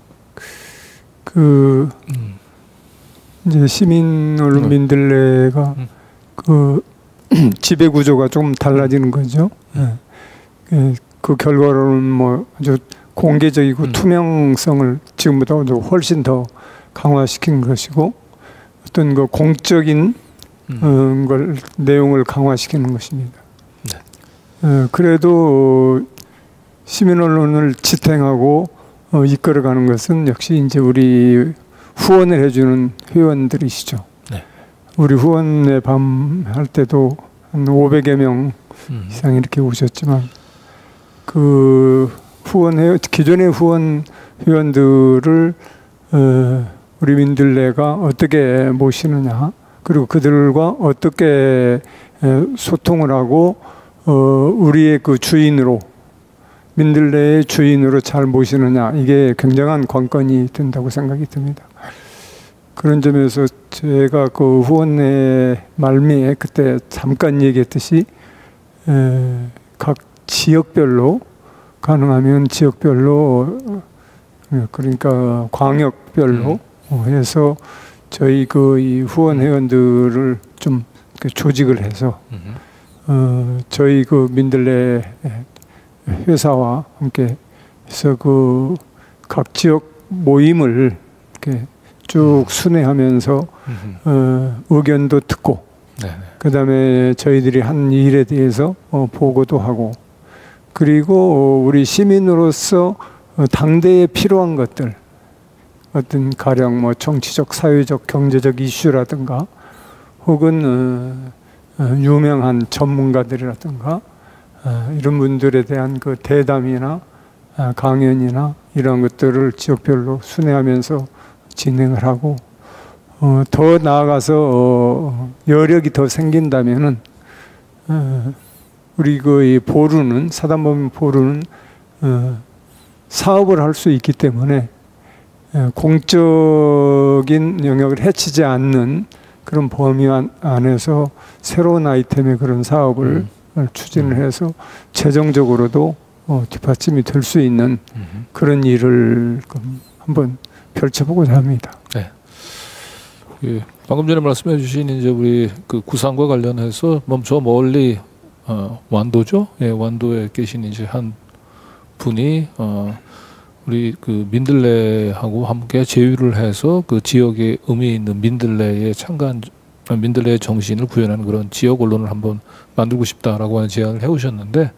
이제 시민 언론민들레가 그 지배 구조가 좀 달라지는 거죠. 네. 그 결과로는 뭐 아주 공개적이고 투명성을 지금보다 훨씬 더 강화시킨 것이고 어떤 그 공적인 걸 내용을 강화시키는 것입니다. 네. 그래도 시민 언론을 지탱하고 이끌어가는 것은 역시 이제 우리 후원을 해주는 회원들이시죠. 네. 우리 후원의 밤 할 때도 한 500여 명 이상 이렇게 오셨지만 그 기존의 후원 회원들을 우리 민들레가 어떻게 모시느냐 그리고 그들과 어떻게 소통을 하고 우리의 그 주인으로 민들레의 주인으로 잘 모시느냐 이게 굉장한 관건이 된다고 생각이 듭니다. 그런 점에서 제가 그 후원의 말미에 그때 잠깐 얘기했듯이 각 지역별로 가능하면 지역별로 그러니까 광역별로 해서 저희 그 이 후원 회원들을 좀 조직을 해서 저희 그 민들레 회사와 함께 해서 그 각 지역 모임을 이렇게 쭉 순회하면서 의견도 듣고 그다음에 저희들이 한 일에 대해서 보고도 하고 그리고 우리 시민으로서 당대에 필요한 것들 어떤 가령 뭐 정치적, 사회적, 경제적 이슈라든가 혹은 유명한 전문가들이라든가 이런 분들에 대한 그 대담이나 강연이나 이런 것들을 지역별로 순회하면서 진행을 하고 더 나아가서 여력이 더 생긴다면은 우리 그 이 보루는 사단법인 보루는 사업을 할 수 있기 때문에 공적인 영역을 해치지 않는 그런 범위 안에서 새로운 아이템의 그런 사업을 추진을 해서 재정적으로도 뒷받침이 될 수 있는 그런 일을 한번 펼쳐보고자 합니다. 네. 예, 방금 전에 말씀해주신 이제 우리 그 구상과 관련해서 저 멀리 완도죠. 예, 완도에 계신 이제 한 분이 우리 그 민들레하고 함께 제휴를 해서 그 지역에 의미 있는 민들레의 민들레의 정신을 구현하는 그런 지역 언론을 한번 만들고 싶다라고 하는 제안을 해오셨는데,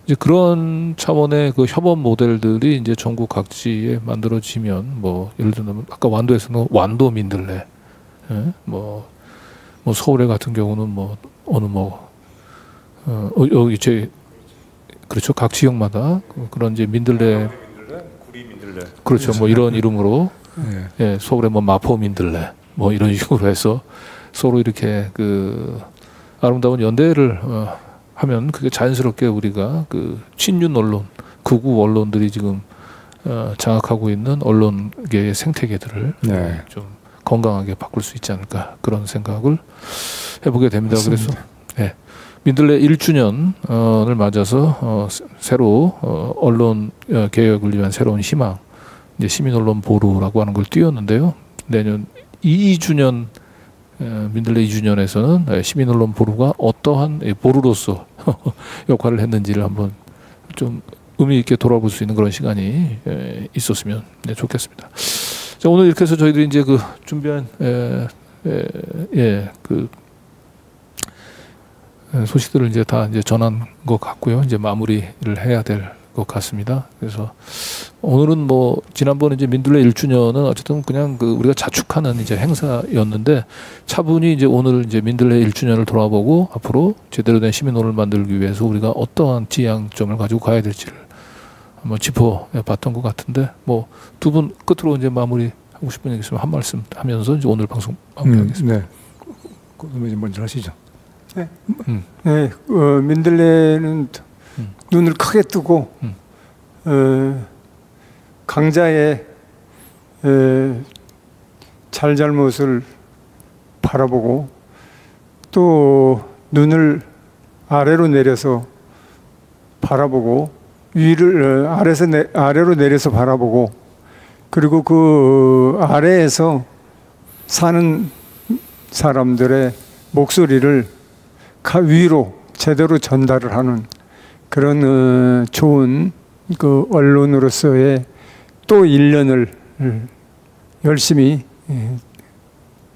이제 그런 차원의 그 협업 모델들이 이제 전국 각지에 만들어지면, 뭐 예를 들면 아까 완도에서는 완도 민들레, 예? 뭐 서울에 같은 경우는 뭐 어느 여기 그렇죠, 각 지역마다 그런 이제 민들레, 구리 민들레, 그렇죠, 뭐 이런 이름으로, 예, 서울에 뭐 마포 민들레, 뭐 이런 식으로 해서 서로 이렇게 그 아름다운 연대를 하면 그게 자연스럽게 우리가 그 친윤 언론, 극우 언론들이 지금 장악하고 있는 언론계의 생태계들을 좀 건강하게 바꿀 수 있지 않을까, 그런 생각을 해보게 됩니다. 맞습니다. 그래서 민들레 1주년을 맞아서 새로 언론 개혁을 위한 새로운 희망, 이제 시민 언론 보루라고 하는 걸 띄웠는데요. 내년 2주년 민들레 2주년에서는 시민 언론 보루가 어떠한 보루로서 역할을 했는지를 한번 좀 의미 있게 돌아볼 수 있는 그런 시간이 있었으면 좋겠습니다. 자, 오늘 이렇게 해서 저희들이 이제 그 준비한 그 소식들을 이제 다 이제 전한 것 같고요. 이제 마무리를 해야 될 것 같습니다. 그래서 오늘은 뭐 지난번에 이제 민들레 1주년은 어쨌든 그냥 그 우리가 자축하는 이제 행사였는데, 차분히 이제 오늘 이제 민들레 1주년을 돌아보고 앞으로 제대로 된 시민 언론을 만들기 위해서 우리가 어떠한 지향점을 가지고 가야 될지를 한번 짚어봤던 것 같은데, 뭐 두 분 끝으로 이제 마무리하고 싶은 얘기 있으면 한 말씀 하면서 이제 오늘 방송 마무리하겠습니다. 네. 그러면 먼저 하시죠. 네. 민들레는 눈을 크게 뜨고 강자의 잘잘못을 바라보고, 또 눈을 아래로 내려서 바라보고, 위를 아래로 내려서 바라보고, 그리고 그 아래에서 사는 사람들의 목소리를 위로 제대로 전달을 하는 그런 좋은 그 언론으로서의 또 1년을 열심히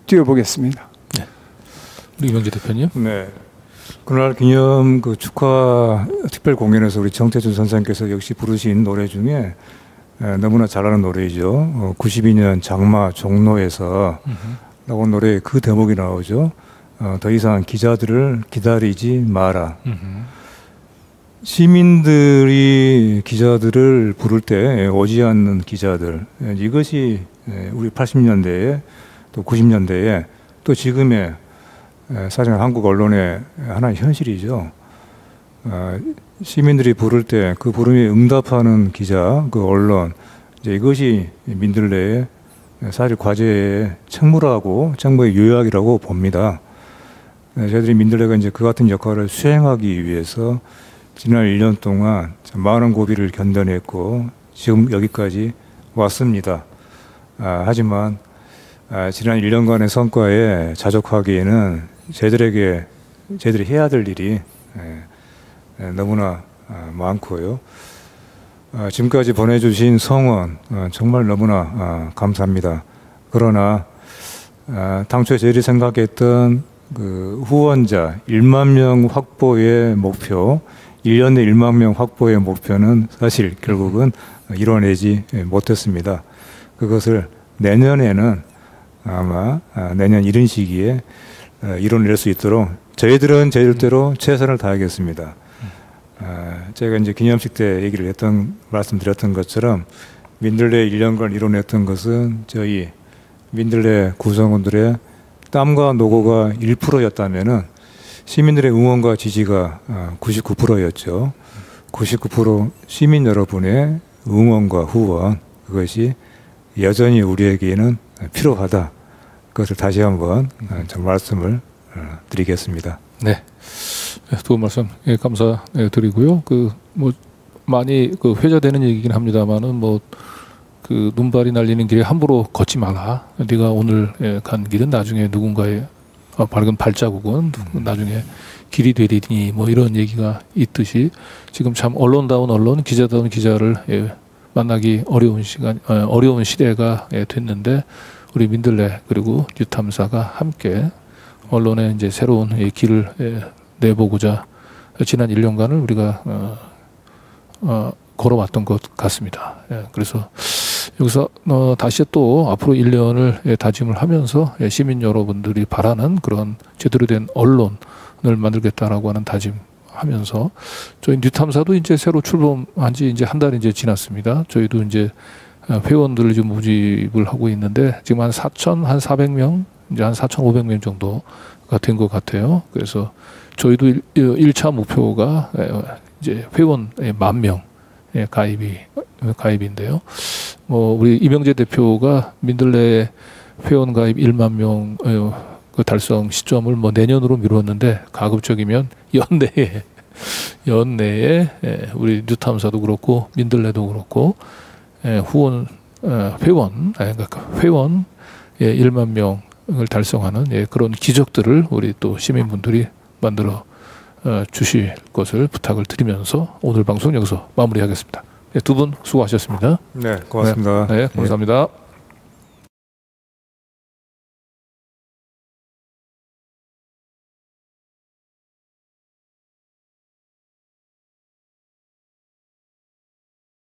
뛰어보겠습니다. 네. 우리 이명재 대표님. 네. 그날 기념 그 축하 특별 공연에서 우리 정태준 선생님께서 역시 부르신 노래 중에 너무나 잘하는 노래이죠. 92년 장마 종로에서 나온 노래 그 대목이 나오죠. 더 이상 기자들을 기다리지 마라. 시민들이 기자들을 부를 때 오지 않는 기자들, 이것이 우리 80년대에 또 90년대에 또 지금의 사실 한국 언론의 하나의 현실이죠. 시민들이 부를 때 그 부름에 응답하는 기자, 그 언론, 이제 이것이 민들레의 사실 과제의 책무의 요약이라고 봅니다. 저희들이 민들레가 이제 그 같은 역할을 수행하기 위해서 지난 1년 동안 많은 고비를 견뎌냈고 지금 여기까지 왔습니다. 하지만 지난 1년간의 성과에 자족하기에는 저희들이 해야 될 일이 너무나 많고요. 지금까지 보내주신 성원 정말 너무나 감사합니다. 그러나 당초에 저희들이 생각했던 그 후원자 1만 명 확보의 목표, 1년 내 1만 명 확보의 목표는 사실 결국은 이뤄내지 못했습니다. 그것을 내년에는 아마 내년 이른 시기에 이뤄낼 수 있도록 저희들은 저희들대로 최선을 다하겠습니다. 제가 이제 기념식 때 말씀드렸던 것처럼 민들레 1년간 이뤄냈던 것은 저희 민들레 구성원들의 땀과 노고가 1%였다면은 시민들의 응원과 지지가 99%였죠. 99% 시민 여러분의 응원과 후원, 그것이 여전히 우리에게는 필요하다. 그것을 다시 한번 좀 말씀을 드리겠습니다. 네. 두 말씀 감사드리고요. 뭐 많이 회자되는 얘기긴 합니다만은 뭐 눈발이 날리는 길에 함부로 걷지 마라. 네가 오늘 간 길은 나중에 누군가의 밝은 발자국은 나중에 길이 되리니, 뭐 이런 얘기가 있듯이 지금 참 언론다운 언론, 기자다운 기자를 만나기 어려운 어려운 시대가 됐는데 우리 민들레 그리고 뉴탐사가 함께 언론에 이제 새로운 길을 내보고자 지난 1년간을 우리가 걸어왔던 것 같습니다. 그래서 여기서 다시 또 앞으로 1년을 다짐을 하면서 시민 여러분들이 바라는 그런 제대로 된 언론을 만들겠다라고 하는 다짐하면서 저희 뉴탐사도 이제 새로 출범한 지 이제 한 달이 이제 지났습니다. 저희도 이제 회원들을 지금 모집을 하고 있는데 지금 한 4,400명, 이제 한 4,500명 정도가 된 것 같아요. 그래서 저희도 1차 목표가 이제 회원 10,000명 가입인데요. 우리 이명재 대표가 민들레 회원 가입 1만 명 그 달성 시점을 내년으로 미뤘는데 가급적이면 연내에 우리 뉴탐사도 그렇고 민들레도 그렇고 회원 1만 명을 달성하는 그런 기적들을 우리 또 시민분들이 만들어 주실 것을 부탁을 드리면서 오늘 방송 여기서 마무리하겠습니다. 두 분 수고하셨습니다. 네, 고맙습니다. 네, 감사합니다.